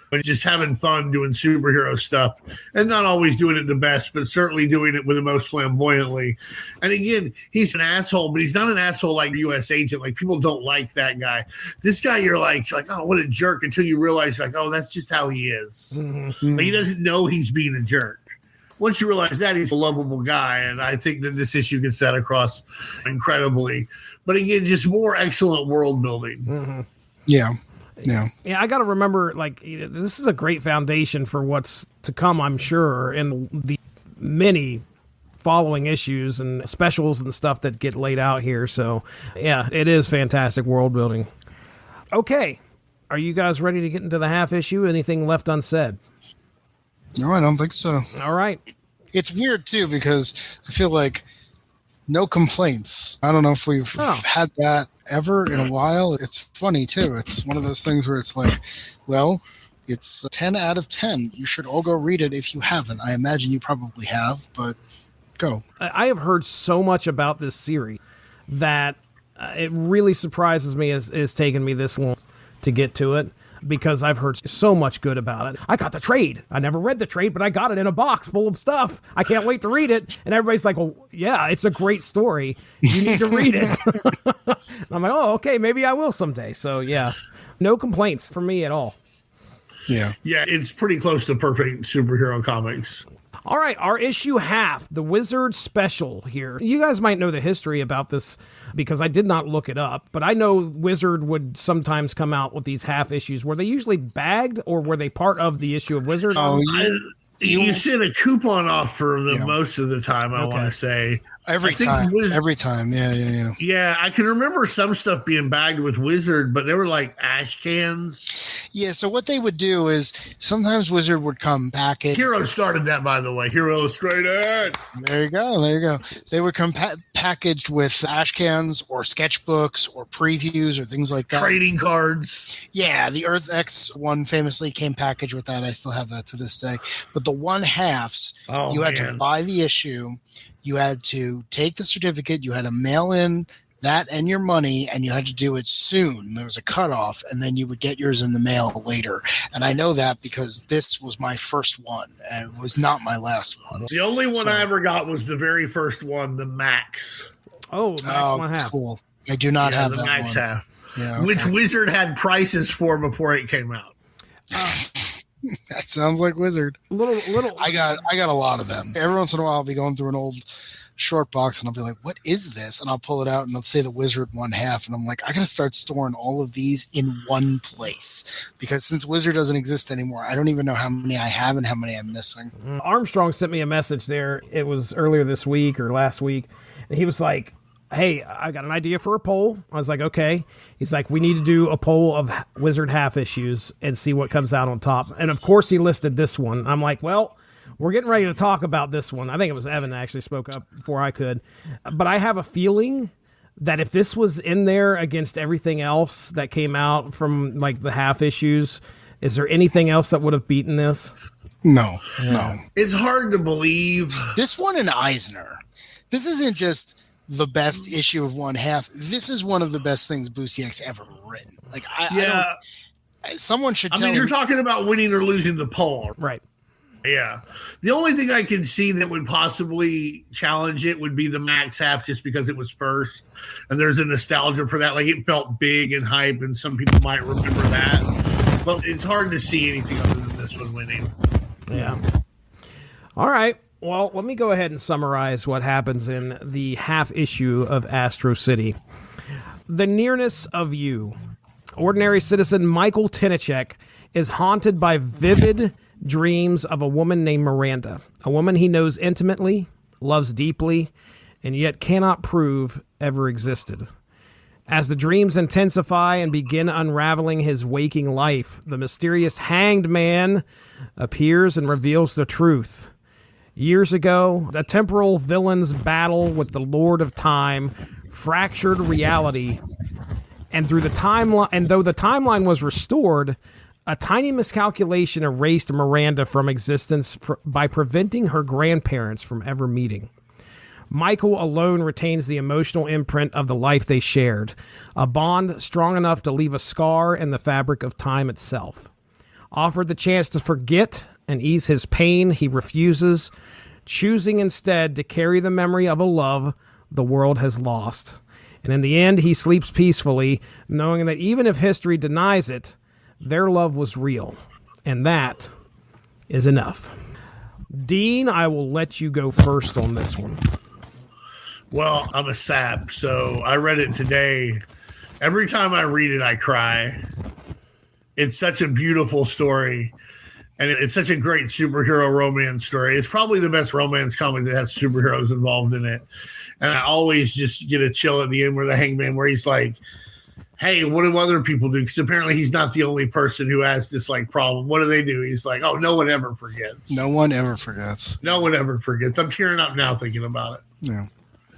but just having fun doing superhero stuff and not always doing it the best, but certainly doing it with the most flamboyantly. And again, he's an asshole, but he's not an asshole like U.S. Agent. Like, people don't like that guy. This guy, you're like, oh, what a jerk, until you realize, like, oh, that's just how he is. Mm-hmm. But he doesn't know he's being a jerk. Once you realize that, he's a lovable guy, and I think that this issue gets that across incredibly. But again, just more excellent world building. Mm-hmm. Yeah. I got to remember, like, this is a great foundation for what's to come, I'm sure, in the many following issues and specials and stuff that get laid out here. So, yeah, it is fantastic world building. Okay. Are you guys ready to get into the half issue? Anything left unsaid? No, I don't think so. All right. It's weird, too, because I feel like no complaints. I don't know if we've had that ever in a while. It's funny, too. It's one of those things where it's like, well, it's 10 out of 10. You should all go read it if you haven't. I imagine you probably have, but go. I have heard so much about this series that it really surprises me it's taken me this long to get to it, because I've heard so much good about it. I got the trade. I never read the trade, but I got it in a box full of stuff. I can't wait to read it. And everybody's like, well, yeah, it's a great story. You need to read it. And I'm like, oh, okay, maybe I will someday. So, yeah, no complaints for me at all. Yeah. Yeah, it's pretty close to perfect superhero comics. All right, our issue half, the Wizard special here. You guys might know the history about this because I did not look it up, but I know Wizard would sometimes come out with these half issues. Were they usually bagged or were they part of the issue of Wizard? Oh, you sent a coupon off for them most of the time, I want to say. Every time. Yeah. Yeah, I can remember some stuff being bagged with Wizard, but they were like ash cans. Yeah, so what they would do is sometimes Wizard would come packaged. Hero started that, by the way. Hero Illustrated. There you go. They would come packaged with ash cans or sketchbooks or previews or things like that. Trading cards. Yeah, the Earth X one famously came packaged with that. I still have that to this day. But the 1/2s, you had to buy the issue. You had to take the certificate. You had to mail in that and your money, and you had to do it soon. There was a cutoff, and then you would get yours in the mail later. And I know that because this was my first one, and it was not my last one. The only one I ever got was the very first one, the Max. Oh, Max 1/2. That's cool. I do not have the that Max one. half. Yeah, okay. Which Wizard had prices for before it came out. That sounds like Wizard. Little. I got a lot of them. Every once in a while, I'll be going through an old short box and I'll be like, what is this? And I'll pull it out and I'll say the Wizard 1/2. And I'm like, I got to start storing all of these in one place because since Wizard doesn't exist anymore, I don't even know how many I have and how many I'm missing. Armstrong sent me a message there. It was earlier this week or last week. And he was like, hey, I got an idea for a poll. I was like, okay. He's like, we need to do a poll of Wizard half issues and see what comes out on top. And of course he listed this one. I'm like, well, we're getting ready to talk about this one. I think it was Evan that actually spoke up before I could. But I have a feeling that if this was in there against everything else that came out from like the half issues, is there anything else that would have beaten this? No. It's hard to believe. This one in Eisner, this isn't just the best issue of 1/2. This is one of the best things Busiek's ever written. Like, someone should tell me. You're talking about winning or losing the poll. Right. Yeah. The only thing I can see that would possibly challenge it would be the Max half just because it was first. And there's a nostalgia for that. Like, it felt big and hype, and some people might remember that. But it's hard to see anything other than this one winning. Yeah. All right. Well, let me go ahead and summarize what happens in the half issue of Astro City. The nearness of you. Ordinary citizen Michael Tinachek is haunted by vivid dreams of a woman named Miranda, a woman he knows intimately, loves deeply, and yet cannot prove ever existed. As the dreams intensify and begin unraveling his waking life, the mysterious hanged man appears and reveals the truth. Years ago, a temporal villain's battle with the Lord of Time fractured reality, and though the timeline was restored, a tiny miscalculation erased Miranda from existence by preventing her grandparents from ever meeting. Michael alone retains the emotional imprint of the life they shared, a bond strong enough to leave a scar in the fabric of time itself. Offered the chance to forget and ease his pain, he refuses, choosing instead to carry the memory of a love the world has lost. And in the end, he sleeps peacefully, knowing that even if history denies it, their love was real. And that is enough. Dean, I will let you go first on this one. Well, I'm a sap, so I read it today. Every time I read it, I cry. It's such a beautiful story. And it's such a great superhero romance story. It's probably the best romance comic that has superheroes involved in it. And I always just get a chill at the end where the hangman, where he's like, hey, what do other people do? Because apparently he's not the only person who has this like problem. What do they do? He's like, oh, no one ever forgets. No one ever forgets. No one ever forgets. I'm tearing up now thinking about it. Yeah.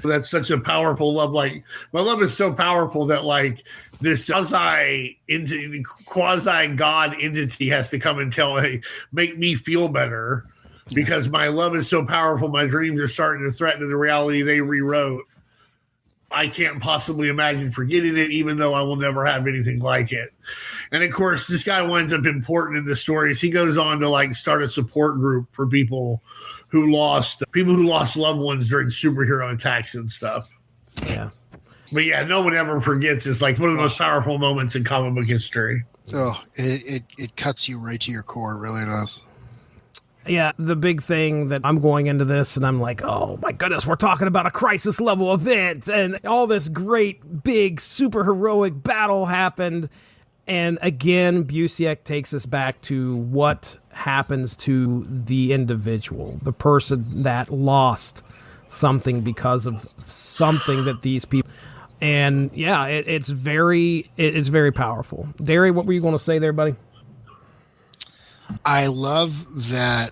That's such a powerful love. Like, my love is so powerful that like this quasi God entity has to come and make me feel better because my love is so powerful. My dreams are starting to threaten the reality they rewrote. I can't possibly imagine forgetting it, even though I will never have anything like it. And of course, this guy winds up important in the stories. He goes on to like start a support group for people who lost loved ones during superhero attacks and stuff. Yeah. But yeah, no one ever forgets. It's like one of the most powerful moments in comic book history. Oh, it cuts you right to your core. It really does. Yeah, the big thing that I'm going into this and I'm like, oh my goodness, we're talking about a crisis level event and all this great, big, super heroic battle happened. And again, Busiek takes us back to what happens to the individual, the person that lost something because of something that these people... And yeah, it's very powerful. Darry, what were you going to say there, buddy? I love that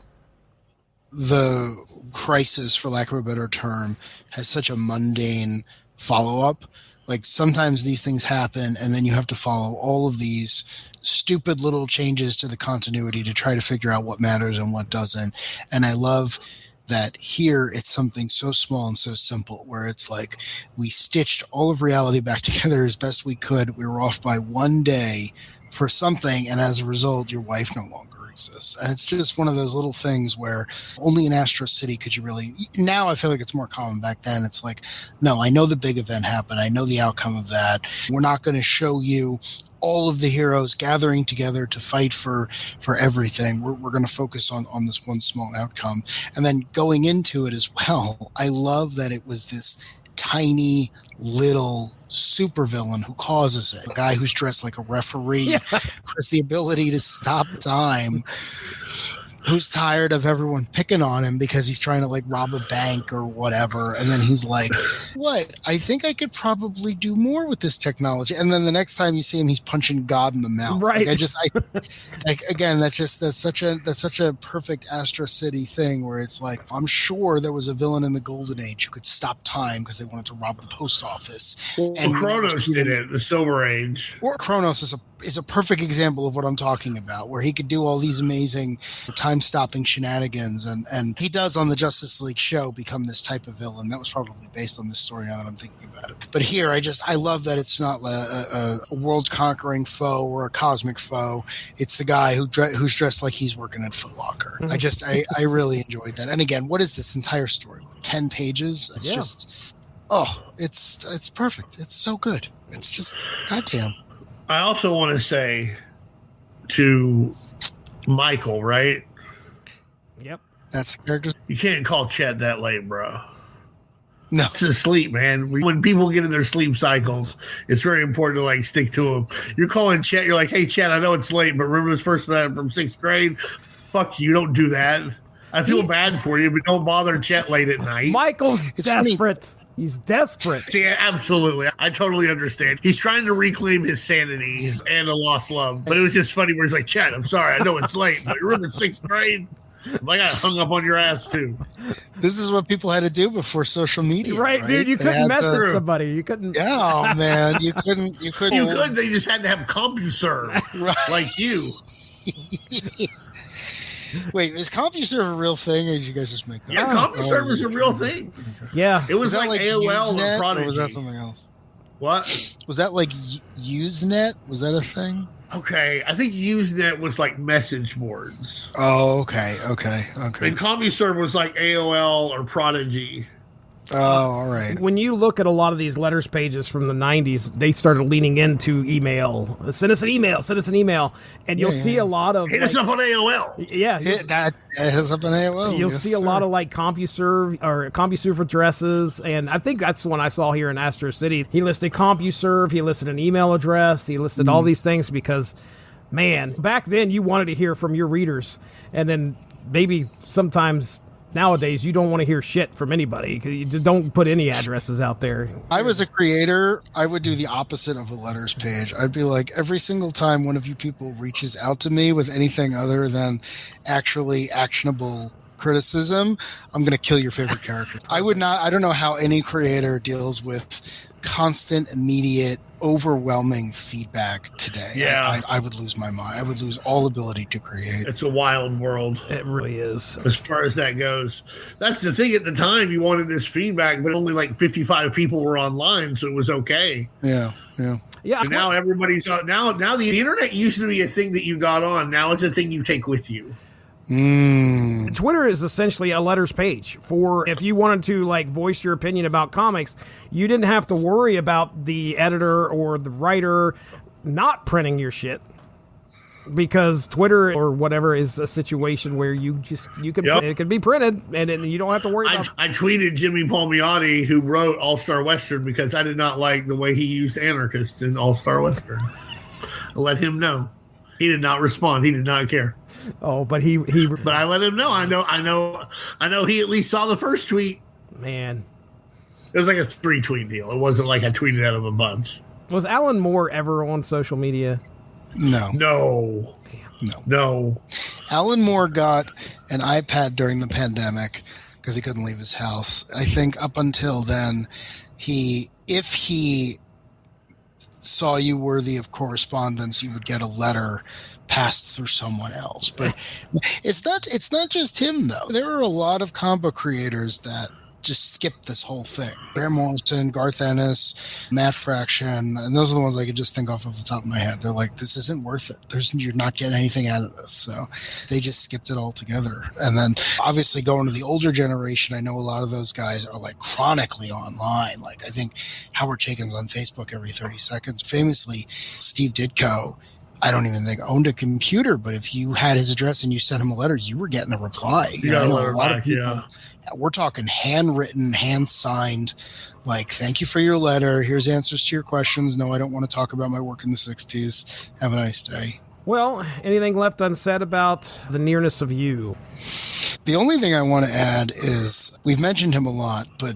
the crisis, for lack of a better term, has such a mundane follow-up. Like, sometimes these things happen, and then you have to follow all of these stupid little changes to the continuity to try to figure out what matters and what doesn't. And I love that here it's something so small and so simple, where it's like we stitched all of reality back together as best we could. We were off by one day for something, and as a result, your wife no longer exists. And it's just one of those little things where only in Astro City could you really... Now I feel like it's more common. Back then it's like, no, I know the big event happened. I know the outcome of that. We're not going to show you all of the heroes gathering together to fight for everything. We're going to focus on this one small outcome. And then going into it as well, I love that it was this tiny little supervillain who causes it. A guy who's dressed like a referee, who has the ability to stop time, who's tired of everyone picking on him because he's trying to like rob a bank or whatever. And then he's like, what? I think I could probably do more with this technology. And then the next time you see him, he's punching God in the mouth. Right. Again, that's such a perfect Astro City thing where it's like, I'm sure there was a villain in the Golden Age who could stop time because they wanted to rob the post office. And Kronos did it, the Silver Age. Or Kronos is a perfect example of what I'm talking about, where he could do all these amazing time-stopping shenanigans, and he does on the Justice League show become this type of villain. That was probably based on this story now that I'm thinking about it. But here, I love that it's not a world-conquering foe or a cosmic foe. It's the guy who's dressed like he's working at Foot Locker. Mm-hmm. I really enjoyed that. And again, what is this entire story? 10 pages? It's just, it's perfect. It's so good. It's just, goddamn. I also want to say to Michael, right? Yep. That's the character. You can't call Chet that late, bro. No. It's asleep, man. When people get in their sleep cycles, it's very important to like stick to them. You're calling Chet, you're like, hey, Chet, I know it's late, but remember this person from 6th grade? Fuck you, don't do that. I feel bad for you, but don't bother Chet late at night. Michael's desperate. Funny. He's desperate. Yeah, absolutely. I totally understand. He's trying to reclaim his sanity and a lost love. But it was just funny where he's like, Chad, I'm sorry. I know it's late, but remember 6th grade? I got hung up on your ass, too. This is what people had to do before social media. Right, dude? You couldn't message somebody. You couldn't. Yeah, oh, man. You couldn't. You could. They just had to have CompuServe, like you. Wait, is CompuServe a real thing, or did you guys just make that? Yeah, CompuServe is a real thing. Okay. Yeah. It was like AOL Usenet, or Prodigy. Or was that something else? What? Was that like Usenet? Was that a thing? Okay, I think Usenet was like message boards. Oh, okay. And CompuServe was like AOL or Prodigy. Oh, all right. When you look at a lot of these letters pages from the 90s, they started leaning into email. Send us an email. And you'll see a lot of... Hit us up on AOL. Yeah. Hit us up on AOL. You'll see a lot of like CompuServe or CompuServe addresses. And I think that's one I saw here in Astro City. He listed CompuServe. He listed an email address. He listed all these things because, man, back then you wanted to hear from your readers. And then maybe sometimes... Nowadays, you don't want to hear shit from anybody. You just don't put any addresses out there. I was a creator. I would do the opposite of a letters page. I'd be like, every single time one of you people reaches out to me with anything other than actually actionable criticism, I'm going to kill your favorite character. I don't know how any creator deals with constant, immediate, overwhelming feedback today. Yeah. I would lose my mind. I would lose all ability to create. It's a wild world. It really is. As far as that goes. That's the thing. At the time, you wanted this feedback, but only like 55 people were online, so it was okay. Yeah. And now everybody's on. Now the internet used to be a thing that you got on. Now it's a thing you take with you. Twitter is essentially a letters page for if you wanted to like voice your opinion about comics, you didn't have to worry about the editor or the writer not printing your shit. because Twitter or whatever is a situation where you can it can be printed and you don't have to worry about. I tweeted Jimmy Palmiotti, who wrote All Star Western, because I did not like the way he used anarchists in All Star Western. I let him know. He did not respond. He did not care. Oh, but but I let him know. I know he at least saw the first tweet. Man, it was like a 3-tweet deal. It wasn't like I tweeted out of a bunch. Was Alan Moore ever on social media? No. Damn. No. Alan Moore got an iPad during the pandemic because he couldn't leave his house. I think up until then, if he saw you worthy of correspondence, you would get a letter passed through someone else. But it's not just him though. There are a lot of comic book creators that just skip this whole thing. Graham Morrison, Garth Ennis, Matt Fraction, and those are the ones I could just think off the top of my head. They're like, this isn't worth it. You're not getting anything out of this. So they just skipped it altogether. And then obviously going to the older generation, I know a lot of those guys are like chronically online. Like I think Howard Chaykin's on Facebook every 30 seconds. Famously, Steve Ditko, I don't even think owned a computer, but if you had his address and you sent him a letter, you were getting a reply. I know a lot of people, we're talking handwritten, hand signed, like, thank you for your letter. Here's answers to your questions. No, I don't want to talk about my work in the 60s. Have a nice day. Well, anything left unsaid about the nearness of you? The only thing I want to add is we've mentioned him a lot, but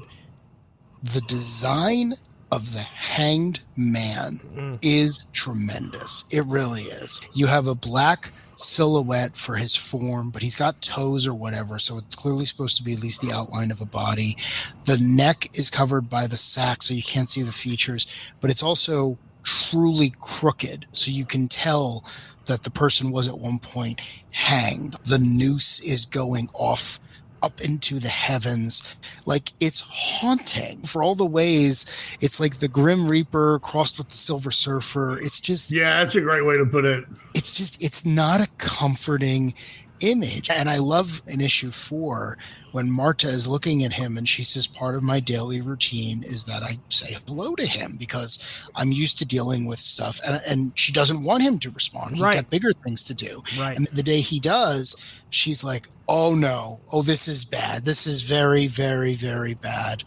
the design of the Hanged Man is tremendous. It really is. You have a black silhouette for his form, but he's got toes or whatever, so it's clearly supposed to be at least the outline of a body. The neck is covered by the sack, so you can't see the features, but it's also truly crooked, so you can tell that the person was at one point hanged. The noose is going off up into the heavens. Like, it's haunting for all the ways. It's like the Grim Reaper crossed with the Silver Surfer. It's just, yeah, that's a great way to put it. It's not a comforting image. And I love in issue 4 when Marta is looking at him and she says, part of my daily routine is that I say hello to him because I'm used to dealing with stuff. And she doesn't want him to respond. He's got bigger things to do. Right. And the day he does, she's like, oh no, oh, this is bad. This is very, very, very bad.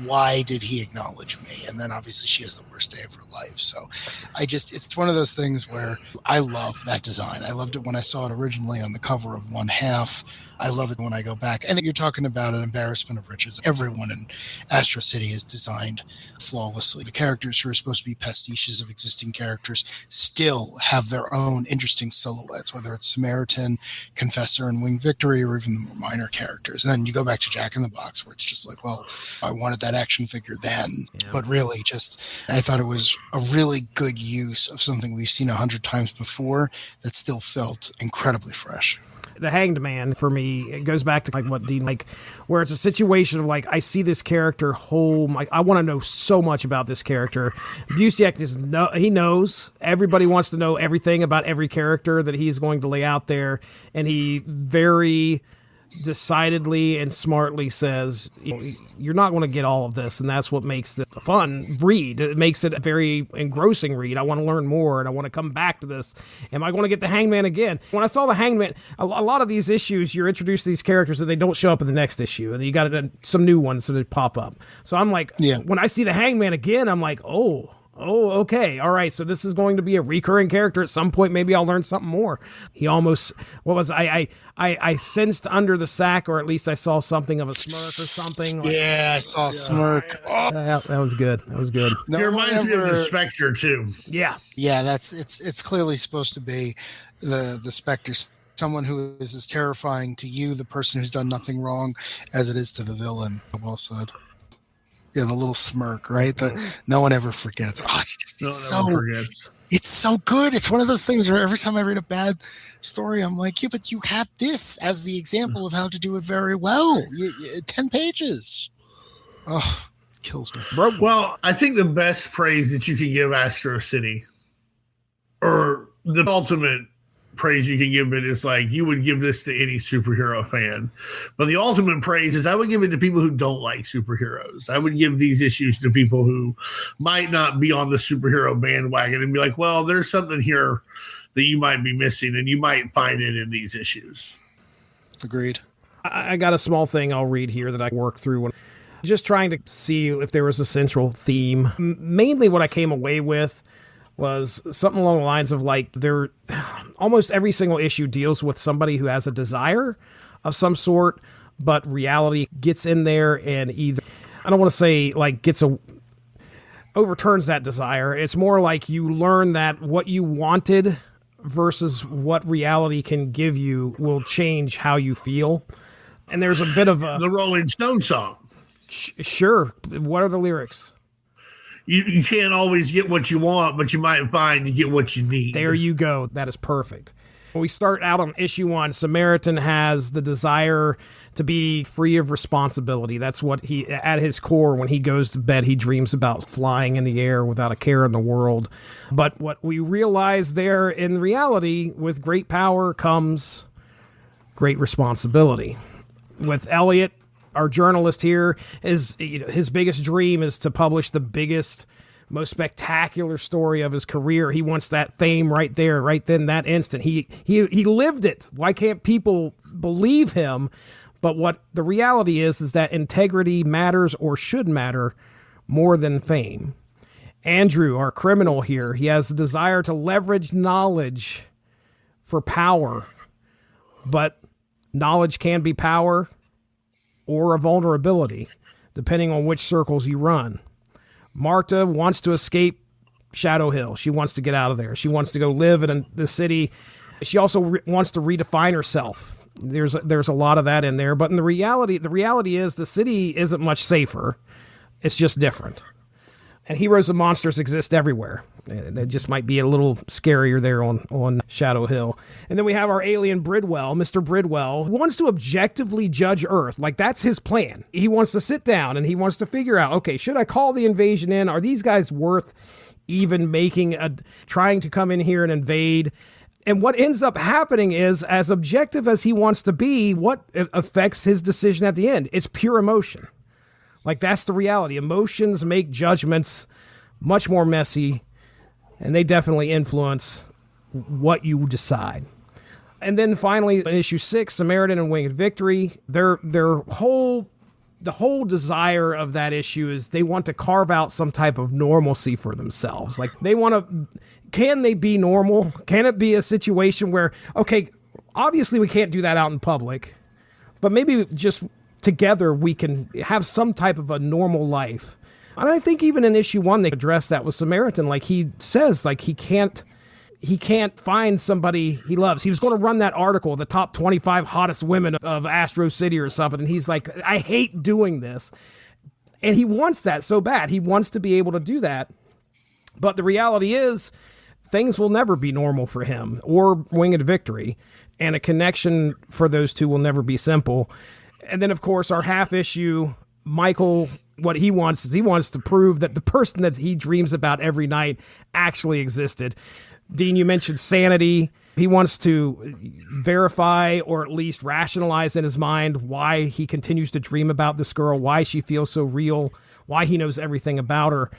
Why did he acknowledge me? And then obviously she has the worst day of her life. So it's one of those things where I love that design. I loved it when I saw it originally on the cover of One Half. I love it when I go back. And you're talking about an embarrassment of riches. Everyone in Astro City is designed flawlessly. The characters who are supposed to be pastiches of existing characters still have their own interesting silhouettes, whether it's Samaritan, Confessor, and Winged Victory, or even the more minor characters. And then you go back to Jack in the Box, where it's just like, well, I wanted that action figure then. Yeah. But really, I thought it was a really good use of something we've seen 100 times before that still felt incredibly fresh. The Hanged Man, for me, it goes back to like what Dean, like, where it's a situation of like, I see this character I want to know so much about this character. Busiek he knows. Everybody wants to know everything about every character that he's going to lay out there, and he very decidedly and smartly says, you're not going to get all of this, and that's what makes it a fun read. It makes it a very engrossing read. I want to learn more, and I want to come back to this. Am I going to get the Hangman again? When I saw the Hangman, a lot of these issues, you're introduced to these characters that they don't show up in the next issue, and you got some new ones that pop up. So I'm like, when I see the Hangman again, I'm like, oh, okay. All right. So this is going to be a recurring character. At some point, maybe I'll learn something more. He almost, I sensed under the sack, or at least I saw something of a smirk or something. I saw a smirk. Oh. That was good. That was good. It reminds me of the Spectre too. Yeah. Yeah. It's clearly supposed to be the Spectre. Someone who is as terrifying to you, the person who's done nothing wrong, as it is to the villain. Well said. Yeah, the little smirk, right? That no one ever forgets. Oh, it's so good. It's one of those things where every time I read a bad story, I'm like, yeah, but you have this as the example of how to do it very well. 10 pages. Oh, kills me. Well, I think the best praise that you can give Astro City, or the ultimate praise you can give it, is like you would give this to any superhero fan, but the ultimate praise is I would give it to people who don't like superheroes. I would give these issues to people who might not be on the superhero bandwagon and be like, well, there's something here that you might be missing, and you might find it in these issues. Agreed. I got a small thing I'll read here that I worked through when just trying to see if there was a central theme. Mainly what I came away with was something along the lines of like almost every single issue deals with somebody who has a desire of some sort, but reality gets in there and either, I don't want to say like overturns that desire. It's more like you learn that what you wanted versus what reality can give you will change how you feel. And there's a bit of the Rolling Stone song. Sure. What are the lyrics? You can't always get what you want, but you might find you get what you need. There you go. That is perfect. We start out on issue 1. Samaritan has the desire to be free of responsibility. That's what at his core, when he goes to bed, he dreams about flying in the air without a care in the world. But what we realize there in reality, with great power comes great responsibility. With Elliot, our journalist here, his biggest dream is to publish the biggest, most spectacular story of his career. He wants that fame right there, right then, that instant. He lived it. Why can't people believe him? But what the reality is that integrity matters, or should matter, more than fame. Andrew, our criminal here, he has the desire to leverage knowledge for power, but knowledge can be power or a vulnerability, depending on which circles you run. Marta wants to escape Shadow Hill. She wants to get out of there. She wants to go live in the city. She also wants to redefine herself. There's a lot of that in there, but in the reality is the city isn't much safer. It's just different. And heroes and monsters exist everywhere. They just might be a little scarier there on Shadow Hill. And then we have our alien Bridwell, Mr. Bridwell, who wants to objectively judge Earth. Like, that's his plan. He wants to sit down and he wants to figure out, okay, should I call the invasion in? Are these guys worth even trying to come in here and invade? And what ends up happening is, as objective as he wants to be, what affects his decision at the end? It's pure emotion. Like, that's the reality. Emotions make judgments much more messy, and they definitely influence what you decide. And then finally, in issue 6, Samaritan and Winged Victory, the whole desire of that issue is they want to carve out some type of normalcy for themselves. Like, can they be normal? Can it be a situation where, okay, obviously we can't do that out in public, but maybe just together we can have some type of a normal life. And I think even in issue 1, they addressed that with Samaritan. Like, he says, like, he can't find somebody he loves. He was going to run that article, the top 25 hottest women of Astro City or something. And he's like, I hate doing this. And he wants that so bad. He wants to be able to do that. But the reality is, things will never be normal for him or Winged Victory. And a connection for those two will never be simple. And then, of course, our half issue, Michael, what he wants is he wants to prove that the person that he dreams about every night actually existed. Dean, you mentioned sanity. He wants to verify or at least rationalize in his mind why he continues to dream about this girl, why she feels so real, why he knows everything about her.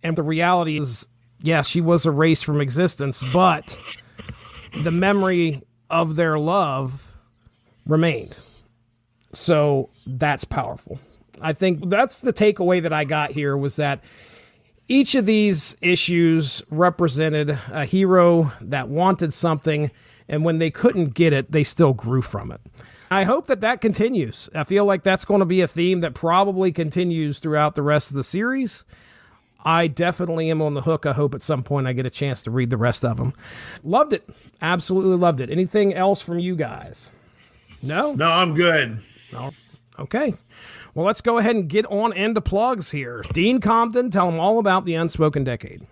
And the reality is, yes, she was erased from existence, but the memory of their love remained. So that's powerful. I think that's the takeaway that I got here, was that each of these issues represented a hero that wanted something, and when they couldn't get it, they still grew from it. I hope that continues. I feel like that's going to be a theme that probably continues throughout the rest of the series. I definitely am on the hook. I hope at some point I get a chance to read the rest of them. Loved it. Absolutely loved it. Anything else from you guys? No? No, I'm good. No. Okay. Well, let's go ahead and get on into plugs here. Dean Compton, tell them all about the Unspoken Decade.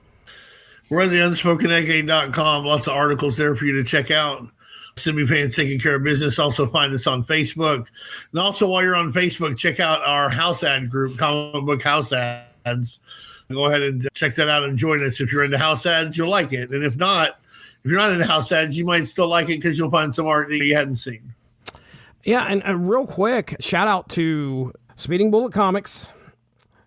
We're at the UnspokenDecade.com. Lots of articles there for you to check out. Semi fans taking care of business. Also find us on Facebook. And also, while you're on Facebook, check out our house ad group, Comic Book House Ads. Go ahead and check that out and join us. If you're into house ads, you'll like it. And if you're not into house ads, you might still like it because you'll find some art that you hadn't seen. Yeah, and real quick, shout out to Speeding Bullet Comics,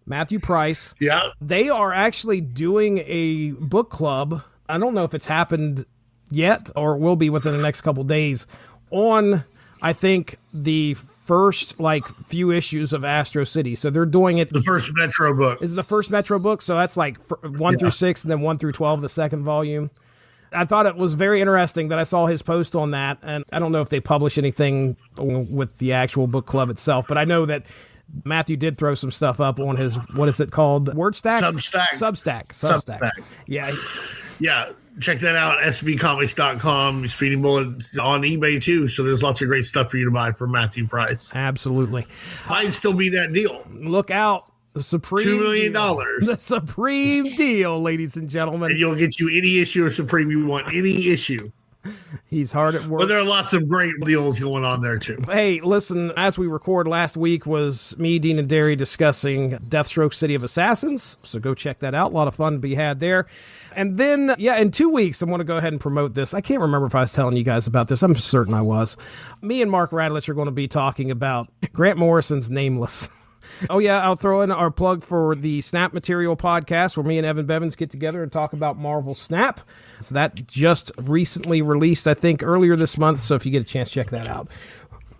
Matthew Price. Yeah. They are actually doing a book club. I don't know if it's happened yet, or will be within the next couple days, on, I think, the first few issues of Astro City. So they're doing it. The first Metro book. Is the first Metro book. So that's 1 through 6 and then 1 through 12, the second volume. I thought it was very interesting that I saw his post on that. And I don't know if they publish anything with the actual book club itself, but I know that Matthew did throw some stuff up on his, what is it called? WordStack? Substack. Yeah. Check that out. sbcomics.com. Speeding Bullets on eBay too. So there's lots of great stuff for you to buy from Matthew Price. Absolutely. Might still be that deal. Look out. The supreme $2 million. The supreme deal, ladies and gentlemen. And you'll get you any issue of Supreme you want, any issue. He's hard at work. But there are lots of great deals going on there too. Hey, listen, as we record, last week was me, Dean, and Darry discussing Deathstroke City of Assassins. So go check that out. A lot of fun to be had there. And then, in 2 weeks, I'm going to go ahead and promote this. I can't remember if I was telling you guys about this. I'm certain I was. Me and Mark Radlich are going to be talking about Grant Morrison's Nameless. Oh, yeah, I'll throw in our plug for the Snap Material podcast where me and Evan Bevins get together and talk about Marvel Snap. So that just recently released, I think, earlier this month. So if you get a chance, check that out.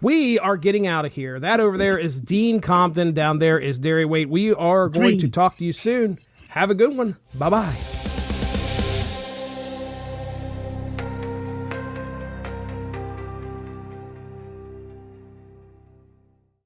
We are getting out of here. That over there is Dean Compton. Down there is Darry Waite. We are going to talk to you soon. Have a good one. Bye-bye.